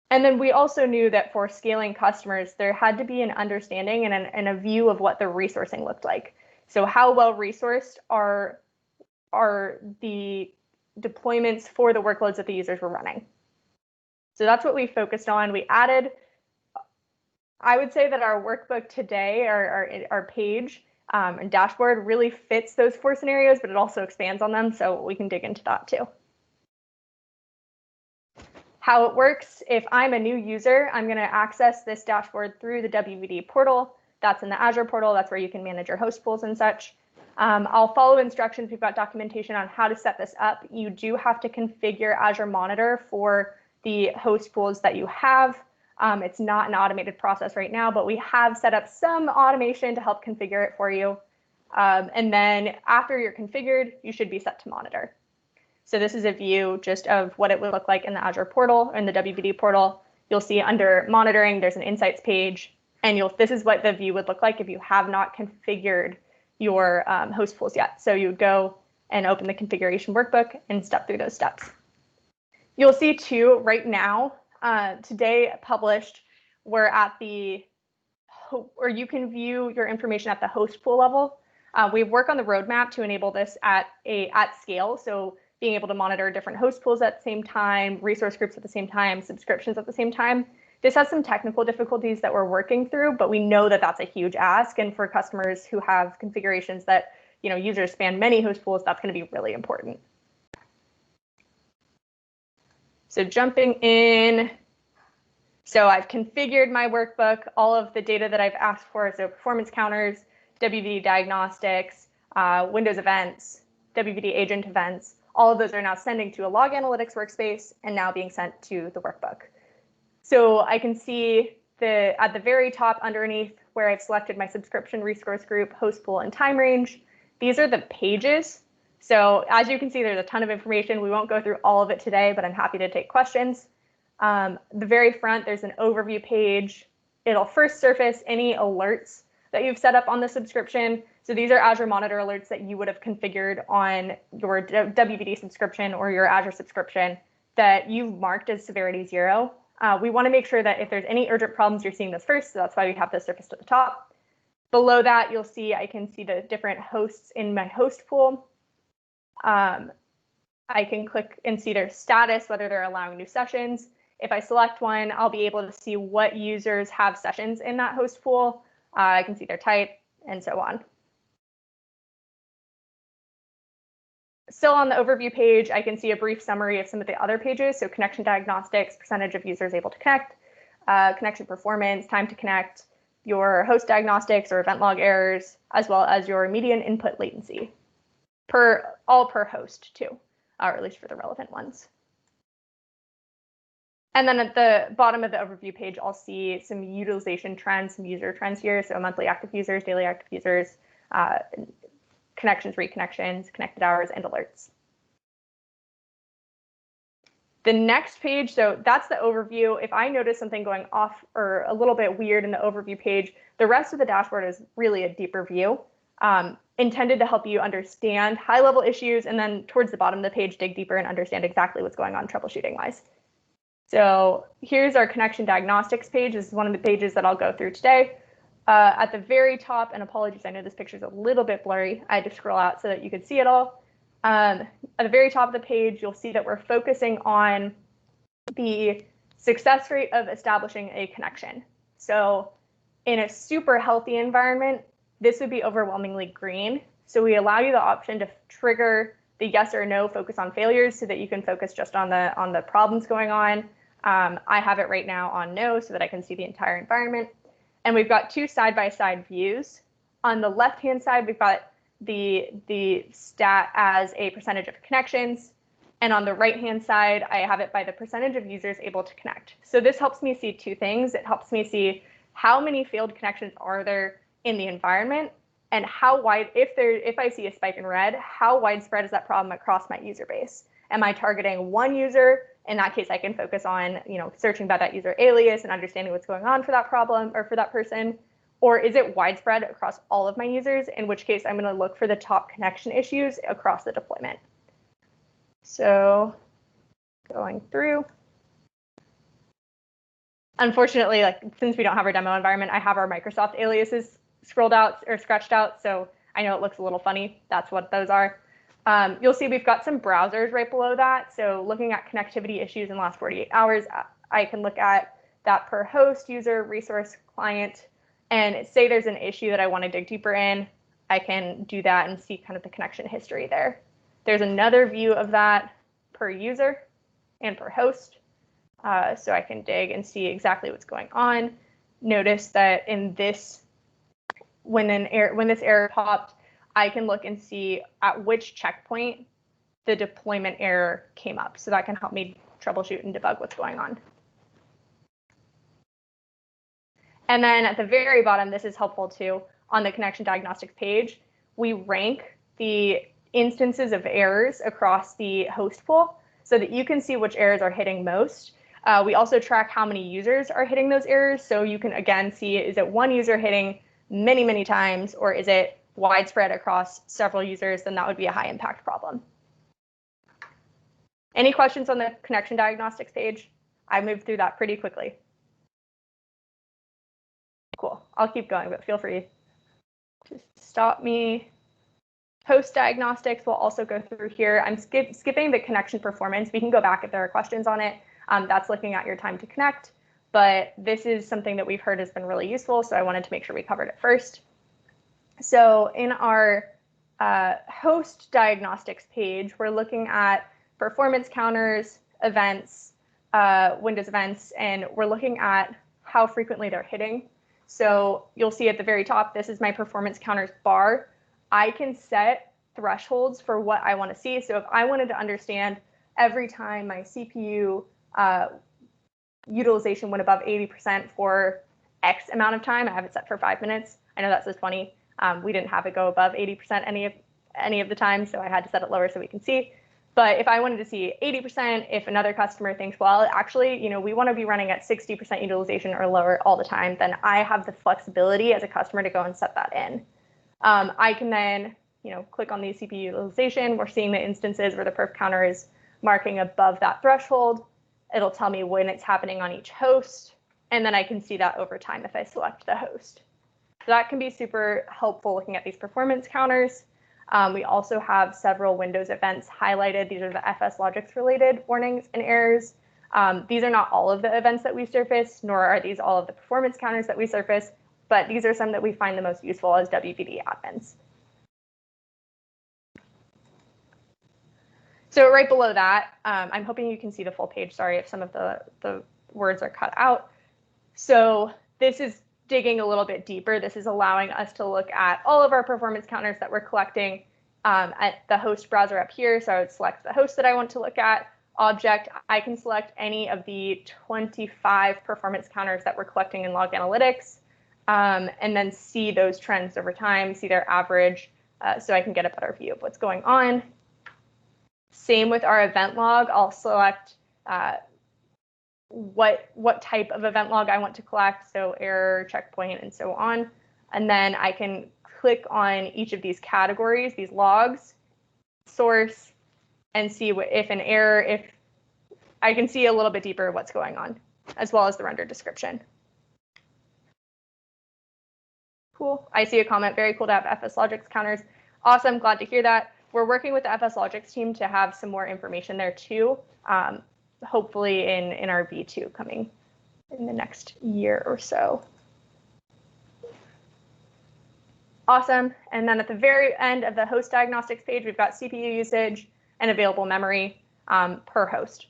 And then we also knew that for scaling customers, there had to be an understanding and a view of what the resourcing looked like. So how well resourced are the deployments for the workloads that the users were running? So that's what we focused on. We added, I would say that our workbook today, our page and dashboard really fits those 4 scenarios, but it also expands on them. So we can dig into that too. How it works, if I'm a new user, I'm going to access this dashboard through the WVD portal. That's in the Azure portal. That's where you can manage your host pools and such. I'll follow instructions. We've got documentation on how to set this up. You do have to configure Azure Monitor for the host pools that you have. It's not an automated process right now, but we have set up some automation to help configure it for you. And then after you're configured, you should be set to monitor. So this is a view just of what it would look like in the Azure portal, in the WVD portal. You'll see under monitoring, there's an insights page. And this is what the view would look like if you have not configured your host pools yet. So you would go and open the configuration workbook and step through those steps. You'll see too, right now, today published, we're at or you can view your information at the host pool level. We work on the roadmap to enable this at scale. So being able to monitor different host pools at the same time, resource groups at the same time, subscriptions at the same time. This has some technical difficulties that we're working through, but we know that that's a huge ask. And for customers who have configurations that users span many host pools, that's going to be really important. So jumping in, so I've configured my workbook, all of the data that I've asked for, so performance counters, WVD diagnostics, Windows events, WVD agent events, all of those are now sending to a log analytics workspace and now being sent to the workbook. So I can see at the very top underneath where I've selected my subscription resource group, host pool, and time range. These are the pages. So as you can see, there's a ton of information. We won't go through all of it today, but I'm happy to take questions. The very front, there's an overview page. It'll first surface any alerts that you've set up on the subscription. So these are Azure Monitor alerts that you would have configured on your WVD subscription or your Azure subscription that you've marked as severity 0. We want to make sure that if there's any urgent problems, you're seeing this first. So that's why we have this surfaced at the top. Below that, you'll see I can see the different hosts in my host pool. I can click and see their status, whether they're allowing new sessions. If I select one, I'll be able to see what users have sessions in that host pool. I can see their type and so on. Still on the overview page, I can see a brief summary of some of the other pages. So connection diagnostics, percentage of users able to connect, connection performance, time to connect, your host diagnostics or event log errors, as well as your median input latency, all per host too, or at least for the relevant ones. And then at the bottom of the overview page, I'll see some utilization trends, some user trends here. So monthly active users, daily active users, connections, reconnections, connected hours, and alerts. The next page, so that's the overview. If I notice something going off or a little bit weird in the overview page, the rest of the dashboard is really a deeper view, intended to help you understand high-level issues, and then towards the bottom of the page, dig deeper and understand exactly what's going on troubleshooting-wise. So here's our connection diagnostics page. This is one of the pages that I'll go through today. At the very top, and apologies, I know this picture is a little bit blurry. I had to scroll out so that you could see it all. At the very top of the page, you'll see that we're focusing on the success rate of establishing a connection. So in a super healthy environment, this would be overwhelmingly green. So we allow you the option to trigger the yes or no focus on failures so that you can focus just on the problems going on. I have it right now on no so that I can see the entire environment. And we've got two side-by-side views. On the left-hand side, we've got the stat as a percentage of connections. And on the right-hand side, I have it by the percentage of users able to connect. So this helps me see two things. It helps me see how many failed connections are there in the environment, and how wide, if I see a spike in red, how widespread is that problem across my user base? Am I targeting one user? In that case, I can focus on, searching by that user alias and understanding what's going on for that problem or for that person. Or is it widespread across all of my users? In which case, I'm going to look for the top connection issues across the deployment. So going through. Unfortunately, since we don't have our demo environment, I have our Microsoft aliases scrolled out or scratched out. So I know it looks a little funny. That's what those are. You'll see we've got some browsers right below that. So looking at connectivity issues in the last 48 hours, I can look at that per host, user, resource, client, and say there's an issue that I want to dig deeper in. I can do that and see kind of the connection history there. There's another view of that per user and per host. So I can dig and see exactly what's going on. Notice that in this, when this error popped, I can look and see at which checkpoint the deployment error came up. So that can help me troubleshoot and debug what's going on. And then at the very bottom, this is helpful too, on the connection diagnostics page, we rank the instances of errors across the host pool so that you can see which errors are hitting most. We also track how many users are hitting those errors. So you can, again, see, is it one user hitting many, many times, or is it widespread across several users? Then that would be a high impact problem. Any questions on the connection diagnostics page? I moved through that pretty quickly. Cool. I'll keep going, but feel free to stop me. Host diagnostics will also go through here. I'm skipping the connection performance. We can go back if there are questions on it. That's looking at your time to connect, but this is something that we've heard has been really useful, so I wanted to make sure we covered it first. So in our host diagnostics page, we're looking at performance counters, events, Windows events, and we're looking at how frequently they're hitting. So you'll see at the very top, this is my performance counters bar. I can set thresholds for what I want to see. So if I wanted to understand every time my CPU utilization went above 80% for X amount of time, I have it set for 5 minutes. I know that says 20. We didn't have it go above 80% any of the time, so I had to set it lower so we can see. But if I wanted to see 80%, if another customer thinks, well, actually, we want to be running at 60% utilization or lower all the time, then I have the flexibility as a customer to go and set that in. I can then, click on the CPU utilization. We're seeing the instances where the perf counter is marking above that threshold. It'll tell me when it's happening on each host, and then I can see that over time if I select the host. So that can be super helpful looking at these performance counters. We also have several Windows events highlighted. These are the FSLogix related warnings and errors. These are not all of the events that we surface, nor are these all of the performance counters that we surface, but these are some that we find the most useful as WVD admins. So right below that, I'm hoping you can see the full page. Sorry if some of the words are cut out. So this is digging a little bit deeper. This is allowing us to look at all of our performance counters that we're collecting at the host browser up here. So I would select the host that I want to look at. Object, I can select any of the 25 performance counters that we're collecting in Log Analytics, and then see those trends over time, see their average, so I can get a better view of what's going on. Same with our event log. I'll select what type of event log I want to collect, so error, checkpoint, and so on. And then I can click on each of these categories, these logs, source, and see if an error, if I can see a little bit deeper what's going on, as well as the rendered description. Cool. I see a comment. Very cool to have FSLogix counters. Awesome. Glad to hear that. We're working with the FSLogix team to have some more information there too, hopefully in our V2 coming in the next year or so. Awesome. And then at the very end of the host diagnostics page, we've got CPU usage and available memory per host.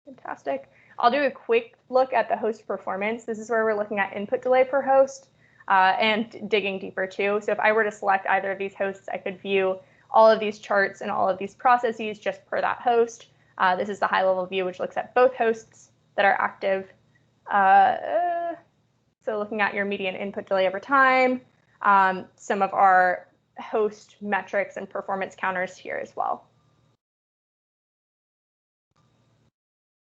Fantastic. I'll do a quick look at the host performance. This is where we're looking at input delay per host. and digging deeper too. So if I were to select either of these hosts, I could view all of these charts and all of these processes just per that host. This is the high-level view, which looks at both hosts that are active. So looking at your median input delay over time, some of our host metrics and performance counters here as well.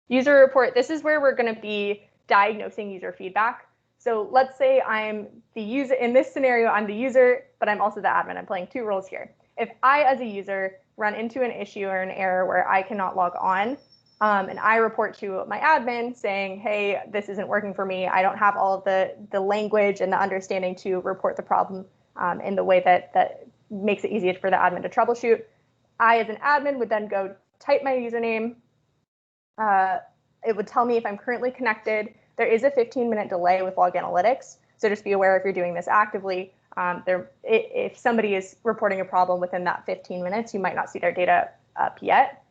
User report, this is where we're going to be diagnosing user feedback. So let's say I'm the user, in this scenario, I'm the user, but I'm also the admin. I'm playing two roles here. If I, as a user, run into an issue or an error where I cannot log on, and I report to my admin saying, hey, this isn't working for me, I don't have all of the language and the understanding to report the problem in the way that makes it easy for the admin to troubleshoot, I, as an admin, would then go type my username. It would tell me if I'm currently connected. There is a 15-minute delay with log analytics, so just be aware if you're doing this actively. If somebody is reporting a problem within that 15 minutes, you might not see their data up yet.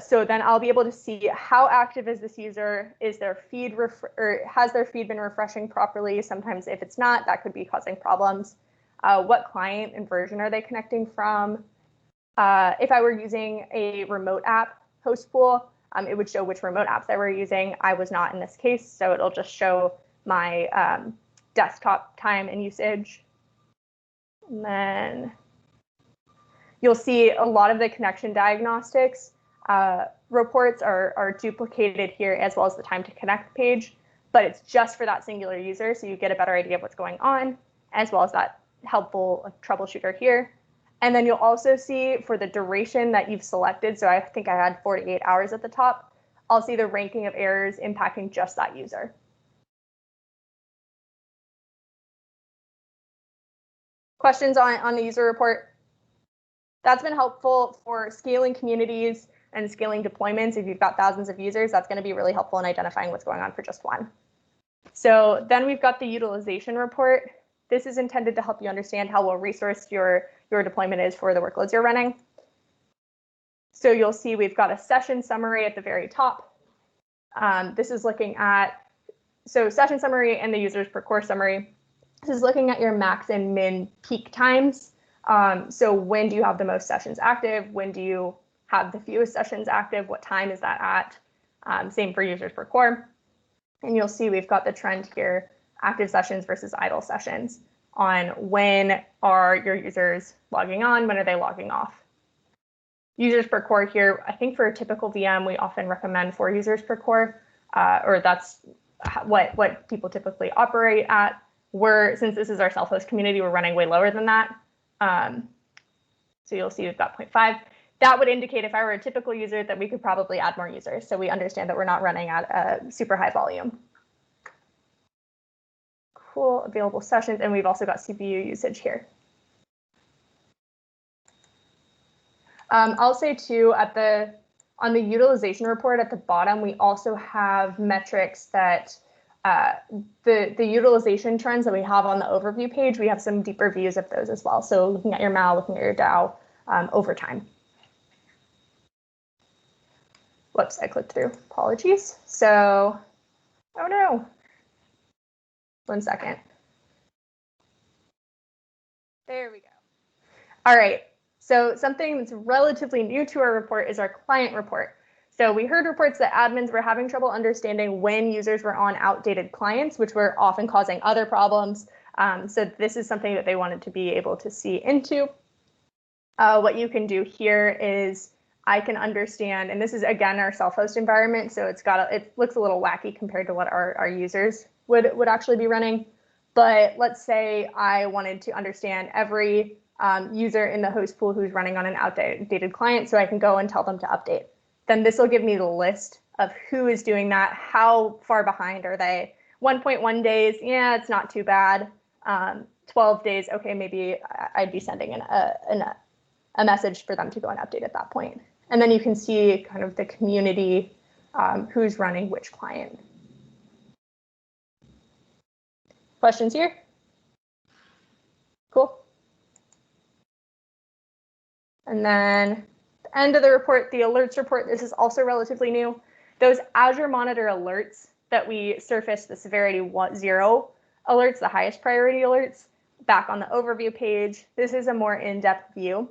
So then I'll be able to see how active is this user, is their feed or has their feed been refreshing properly? Sometimes if it's not, that could be causing problems. What client and version are they connecting from? If I were using a remote app host pool, it would show which remote apps I were using. I was not in this case, so it'll just show my desktop time and usage. And then you'll see a lot of the connection diagnostics reports are duplicated here, as well as the time to connect page, but it's just for that singular user, so you get a better idea of what's going on, as well as that helpful troubleshooter here. And then you'll also see for the duration that you've selected, so I think I had 48 hours at the top, I'll see the ranking of errors impacting just that user. Questions on the user report? That's been helpful for scaling communities and scaling deployments. If you've got thousands of users, that's going to be really helpful in identifying what's going on for just one. So then we've got the utilization report. This is intended to help you understand how well resourced your deployment is for the workloads you're running. So you'll see we've got a session summary at the very top. This is looking at, so session summary and the users per core summary. This is looking at your max and min peak times. So when do you have the most sessions active? When do you have the fewest sessions active? What time is that at? Same for users per core. And you'll see we've got the trend here, active sessions versus idle sessions, on when are your users logging on, when are they logging off. Users per core here, I think for a typical VM, we often recommend 4 users per core, or that's what people typically operate at. Since this is our self-host community, we're running way lower than that. So you'll see we've got 0.5. That would indicate if I were a typical user that we could probably add more users. So we understand that we're not running at a super high volume. Cool, available sessions, and we've also got CPU usage here. I'll say too, on the utilization report at the bottom, we also have metrics that the utilization trends that we have on the overview page, we have some deeper views of those as well. So looking at your MAU, looking at your DAO over time. Whoops, I clicked through, apologies. So, oh no. 1 second. There we go. All right, so something that's relatively new to our report is our client report. So we heard reports that admins were having trouble understanding when users were on outdated clients, which were often causing other problems. So this is something that they wanted to be able to see into. What you can do here is I can understand, and this is again our self-host environment, so it looks a little wacky compared to what our users would actually be running. But let's say I wanted to understand every user in the host pool who's running on an outdated client, so I can go and tell them to update. Then this will give me the list of who is doing that, how far behind are they. 1.1 days, yeah, it's not too bad. 12 days, okay, maybe I'd be sending a message for them to go and update at that point. And then you can see kind of the community, who's running which client. Questions here? Cool. And then the end of the report, the alerts report, this is also relatively new. Those Azure Monitor alerts that we surfaced the severity 0 alerts, the highest priority alerts, back on the overview page. This is a more in-depth view.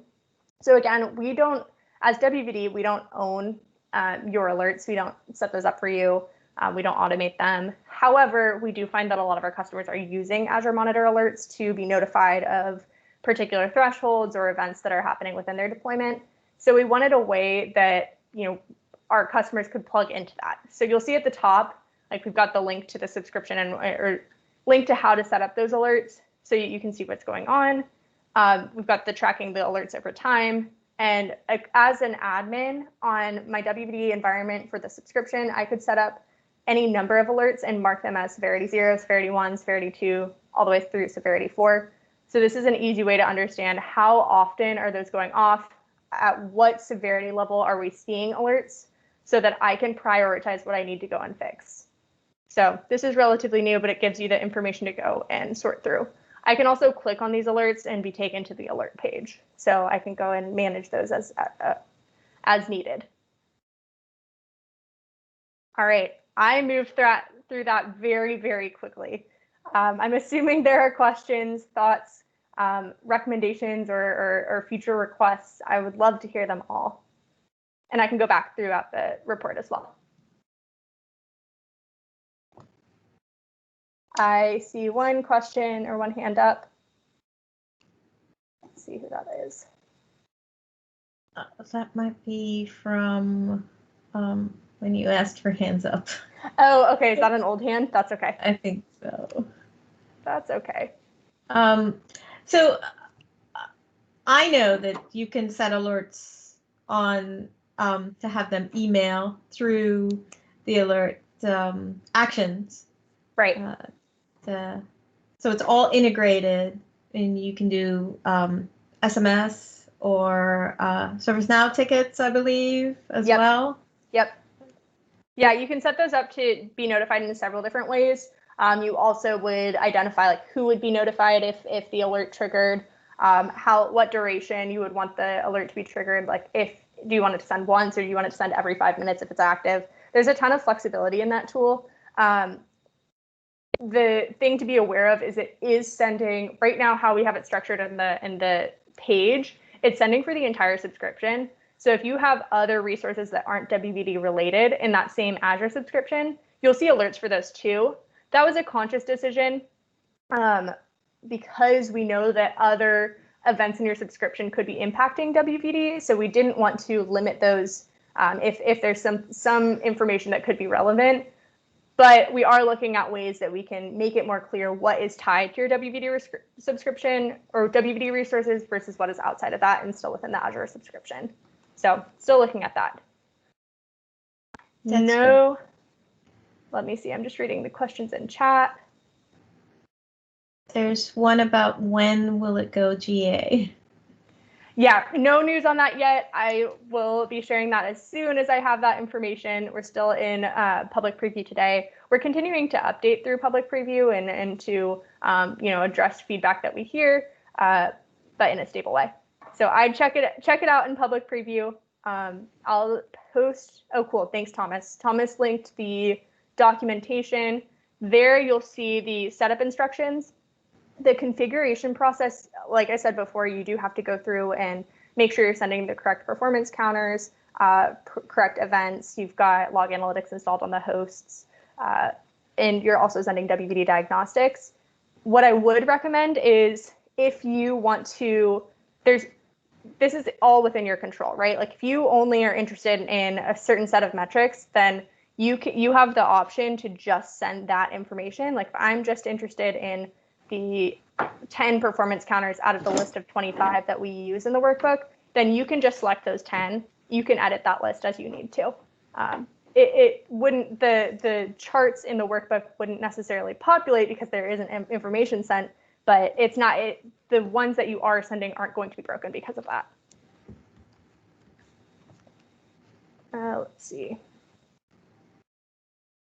So again, we don't, as WVD, we don't own your alerts. We don't set those up for you. We don't automate them. However, we do find that a lot of our customers are using Azure Monitor alerts to be notified of particular thresholds or events that are happening within their deployment. So we wanted a way that, you know, our customers could plug into that. So you'll see at the top, like we've got the link to the subscription and or link to how to set up those alerts so you can see what's going on. We've got the tracking the alerts over time. And as an admin on my WVD environment for the subscription, I could set up any number of alerts and mark them as severity 0, severity 1, severity 2, all the way through severity 4. So this is an easy way to understand how often are those going off, at what severity level are we seeing alerts, so that I can prioritize what I need to go and fix. So this is relatively new, but it gives you the information to go and sort through. I can also click on these alerts and be taken to the alert page. So I can go and manage those as needed. All right, I moved through that very, very quickly. I'm assuming there are questions, thoughts, recommendations, or future requests. I would love to hear them all. And I can go back throughout the report as well. I see one question or one hand up. Let's see who that is. That might be from when you asked for hands up. Oh, okay. Is that an old hand? That's okay. I think so. That's okay. So I know that you can set alerts on to have them email through the alert actions. Right. So it's all integrated, and you can do SMS or ServiceNow tickets, I believe, as well. Yep. Yeah, you can set those up to be notified in several different ways. You also would identify like who would be notified if the alert triggered, what duration you would want the alert to be triggered. Like do you want it to send once or do you want it to send every 5 minutes if it's active? There's a ton of flexibility in that tool. The thing to be aware of is it is sending right now how we have it structured in the page. It's sending for the entire subscription. So if you have other resources that aren't WVD related in that same Azure subscription, you'll see alerts for those too. That was a conscious decision because we know that other events in your subscription could be impacting WVD. So we didn't want to limit those if there's some information that could be relevant. But we are looking at ways that we can make it more clear what is tied to your WVD subscription or WVD resources versus what is outside of that and still within the Azure subscription. So still looking at that. Let me see. I'm just reading the questions in chat. There's one about when will it go GA? Yeah, no news on that yet. I will be sharing that as soon as I have that information. We're still in public preview today. We're continuing to update through public preview and to address feedback that we hear, but in a stable way. So I'd check it out in public preview. I'll post. Oh, cool. Thanks, Thomas. Thomas linked the documentation. There you'll see the setup instructions. The configuration process, like I said before, you do have to go through and make sure you're sending the correct performance counters, correct events. You've got log analytics installed on the hosts, and you're also sending WVD diagnostics. What I would recommend is if you want to, this is all within your control, right? Like if you only are interested in a certain set of metrics, then you have the option to just send that information. Like if I'm just interested in the 10 performance counters out of the list of 25 that we use in the workbook, then you can just select those 10. You can edit that list as you need to. It wouldn't, the charts in the workbook wouldn't necessarily populate because there isn't information sent, but it's not, the ones that you are sending aren't going to be broken because of that. Let's see.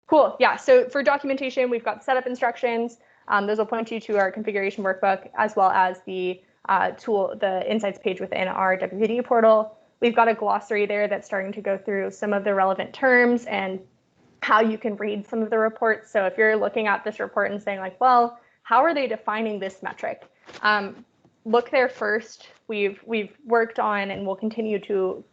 Cool, yeah, so for documentation, we've got setup instructions. Those will point you to our configuration workbook, as well as the the insights page within our WVD portal. We've got a glossary there that's starting to go through some of the relevant terms and how you can read some of the reports. So if you're looking at this report and saying like, well, how are they defining this metric? Look there first. We've worked on and will continue to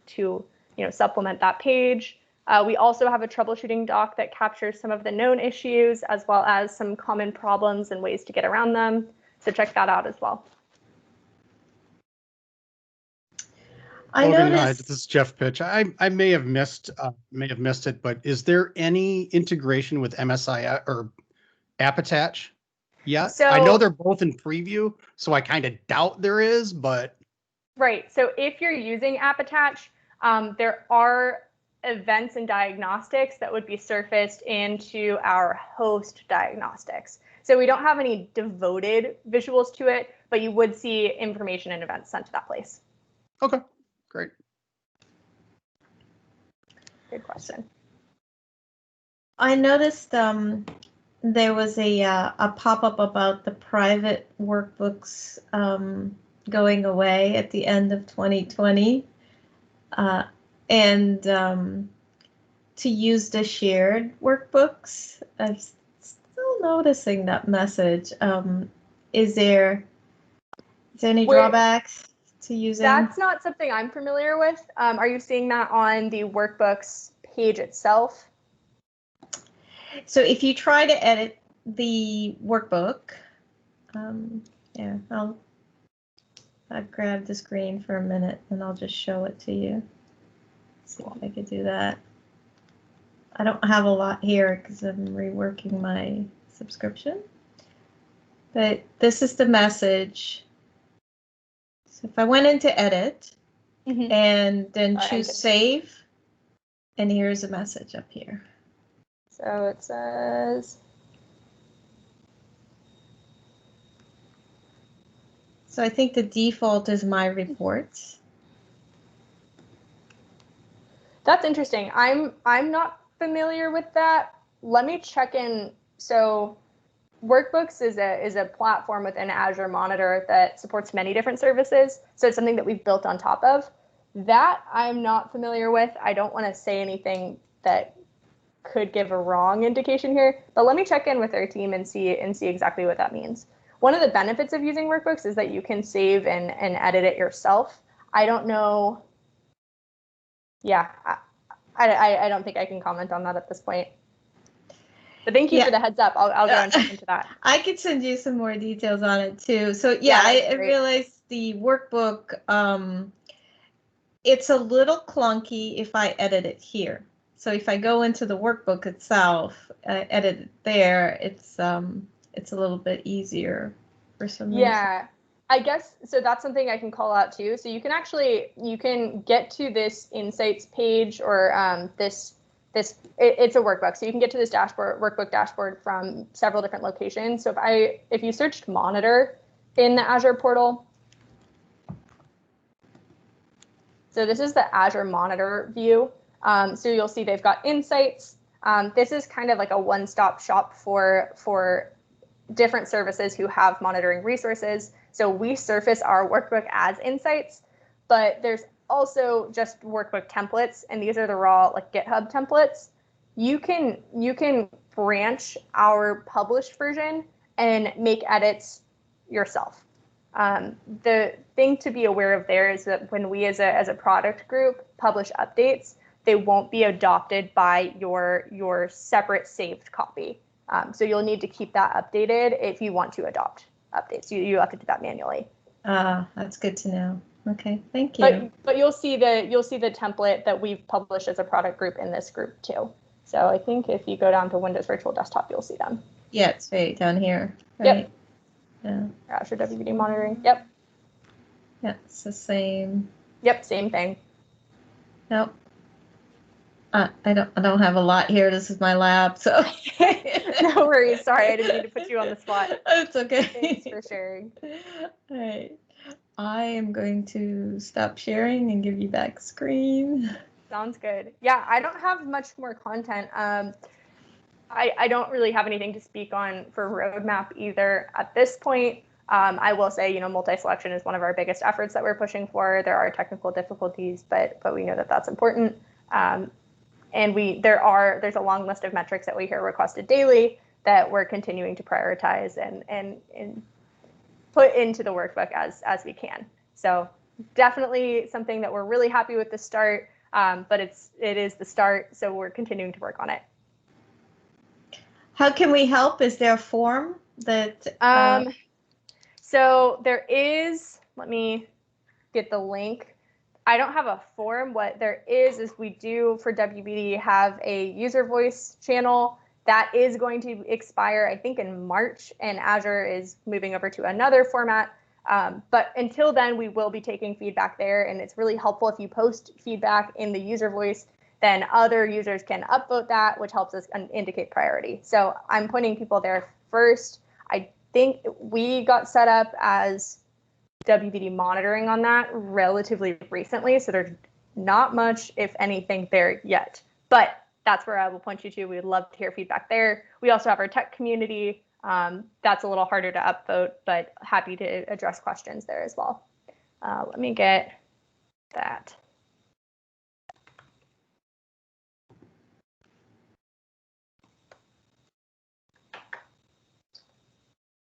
supplement that page. We also have a troubleshooting doc that captures some of the known issues as well as some common problems and ways to get around them. So check that out as well. I Logan, noticed. this is Jeff Pitch. I may have missed it, but is there any integration with MSI or AppAttach yet? So, I know they're both in preview, so I kind of doubt there is, but right. So if you're using AppAttach, there are events and diagnostics that would be surfaced into our host diagnostics. So we don't have any devoted visuals to it, but you would see information and events sent to that place. okay, great. Good question. I noticed there was a pop-up about the private workbooks going away at the end of 2020, and to use the shared workbooks. I'm still noticing that message. Is there any drawbacks to using? That's not something I'm familiar with. Are you seeing that on the workbooks page itself? So if you try to edit the workbook, yeah, I'll grab the screen for a minute and I'll just show it to you. See if I could do that. I don't have a lot here because I'm reworking my subscription, but this is the message. So if I went into edit and then choose save, and here's a message up here. So it says, so I think the default is my reports. That's interesting. I'm not familiar with that. Let me check in. So Workbooks is a platform within Azure Monitor that supports many different services. So it's something that we've built on top of. That I'm not familiar with. I don't want to say anything that could give a wrong indication here, but let me check in with our team and see exactly what that means. One of the benefits of using Workbooks is that you can save and edit it yourself. I don't know. Yeah, I don't think I can comment on that at this point. But thank you for the heads up. I'll go and check into that. I could send you some more details on it too. So yeah, I realized the workbook, it's a little clunky if I edit it here. So if I go into the workbook itself, edit it there, it's a little bit easier for some reason. Yeah, I guess, so that's something I can call out too. So you can get to this insights page or it's a workbook. So you can get to this workbook dashboard from several different locations. So if you searched monitor in the Azure portal, so this is the Azure monitor view. So you'll see they've got insights. This is kind of like a one-stop shop for different services who have monitoring resources. So we surface our workbook as insights, but there's also just workbook templates, and these are the raw like GitHub templates. You can branch our published version and make edits yourself. The thing to be aware of there is that when we as a product group publish updates, they won't be adopted by your separate saved copy. So you'll need to keep that updated if you want to adopt updates. You have to do that manually. That's good to know. Okay, thank you. But you'll see the template that we've published as a product group in this group too. So I think if you go down to Windows Virtual Desktop, you'll see them. Yeah, it's right down here. Right? Yep. Yeah. Azure WVD monitoring. Yep. Yeah, it's the same. Yep, same thing. Nope. I don't have a lot here. This is my lab, so. No worries. Sorry, I didn't mean to put you on the spot. It's okay. Thanks for sharing. All right. I am going to stop sharing and give you back screen. Sounds good. Yeah, I don't have much more content. I don't really have anything to speak on for roadmap either at this point. I will say, multi-selection is one of our biggest efforts that we're pushing for. There are technical difficulties, but we know that that's important. And there's a long list of metrics that we hear requested daily that we're continuing to prioritize and put into the workbook as we can. So definitely something that we're really happy with the start, but it is the start, so we're continuing to work on it. How can we help? Is there a form that? So there is, let me get the link. I don't have a form. What there is we do for WBD have a user voice channel that is going to expire, I think, in March, and Azure is moving over to another format. But until then, we will be taking feedback there, and it's really helpful if you post feedback in the user voice, then other users can upvote that, which helps us indicate priority. So I'm pointing people there first. I think we got set up as WBD monitoring on that relatively recently, so there's not much, if anything, there yet. But that's where I will point you to. We would love to hear feedback there. We also have our tech community. That's a little harder to upvote, but happy to address questions there as well. Let me get that.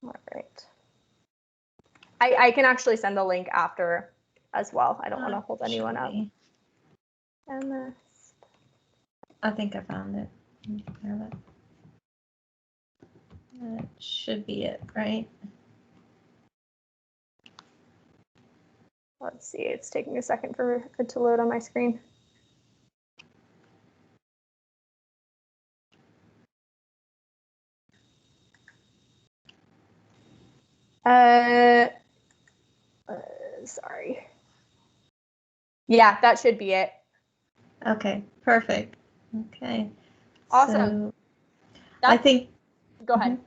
All right. I can actually send the link after as well. I don't want to hold anyone up. I think I found it. That should be it, right? Let's see. It's taking a second for it to load on my screen. Sorry. Yeah, that should be it. Okay, perfect. Okay. Awesome. So I think. Go ahead.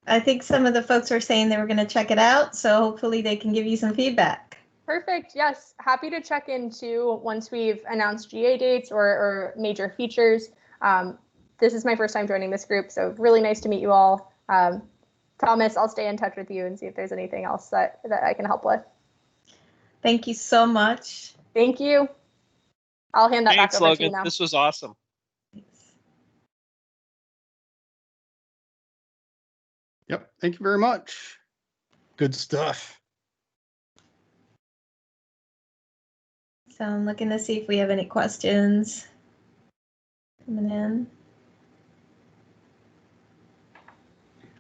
I think some of the folks were saying they were going to check it out, so hopefully they can give you some feedback. Perfect. Yes. Happy to check in too once we've announced GA dates or major features. This is my first time joining this group, so really nice to meet you all. Thomas, I'll stay in touch with you and see if there's anything else that I can help with. Thank you so much. Thank you. I'll hand that back over Logan. to you now. This was awesome. Yep. Thank you very much. Good stuff. So I'm looking to see if we have any questions coming in.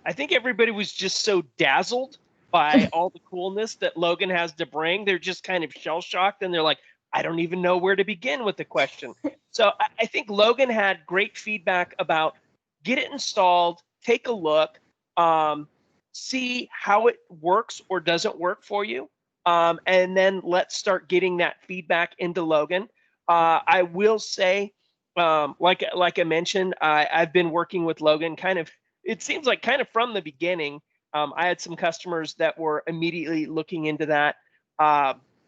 I think everybody was just so dazzled by all the coolness that Logan has to bring. They're just kind of shell-shocked, and they're like, I don't even know where to begin with the question. So I think Logan had great feedback about get it installed, take a look, see how it works or doesn't work for you, and then let's start getting that feedback into Logan. I will say, like I mentioned, I've been working with Logan it seems like kind of from the beginning. I had some customers that were immediately looking into that.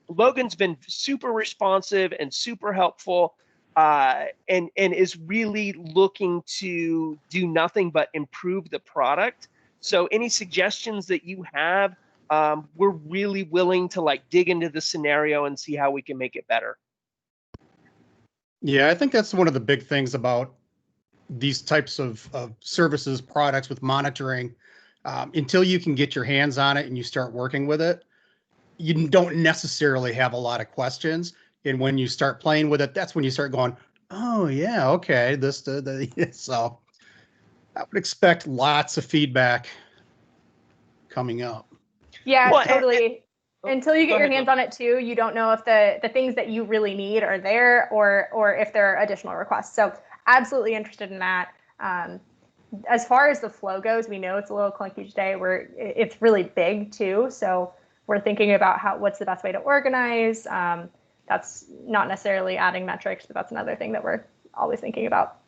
Logan's been super responsive and super helpful, and is really looking to do nothing but improve the product. So any suggestions that you have, we're really willing to dig into the scenario and see how we can make it better. Yeah, I think that's one of the big things about these types of services, products with monitoring. Until you can get your hands on it and you start working with it, you don't necessarily have a lot of questions. And when you start playing with it, that's when you start going, oh yeah, okay, so I would expect lots of feedback coming up. Yeah, Well, totally. Until you get your hands Logan. on it too, you don't know if the things that you really need are there or if there are additional requests. So absolutely interested in that. As far as the flow goes, we know it's a little clunky today. It's really big too. So we're thinking about what's the best way to organize. That's not necessarily adding metrics, but that's another thing that we're always thinking about.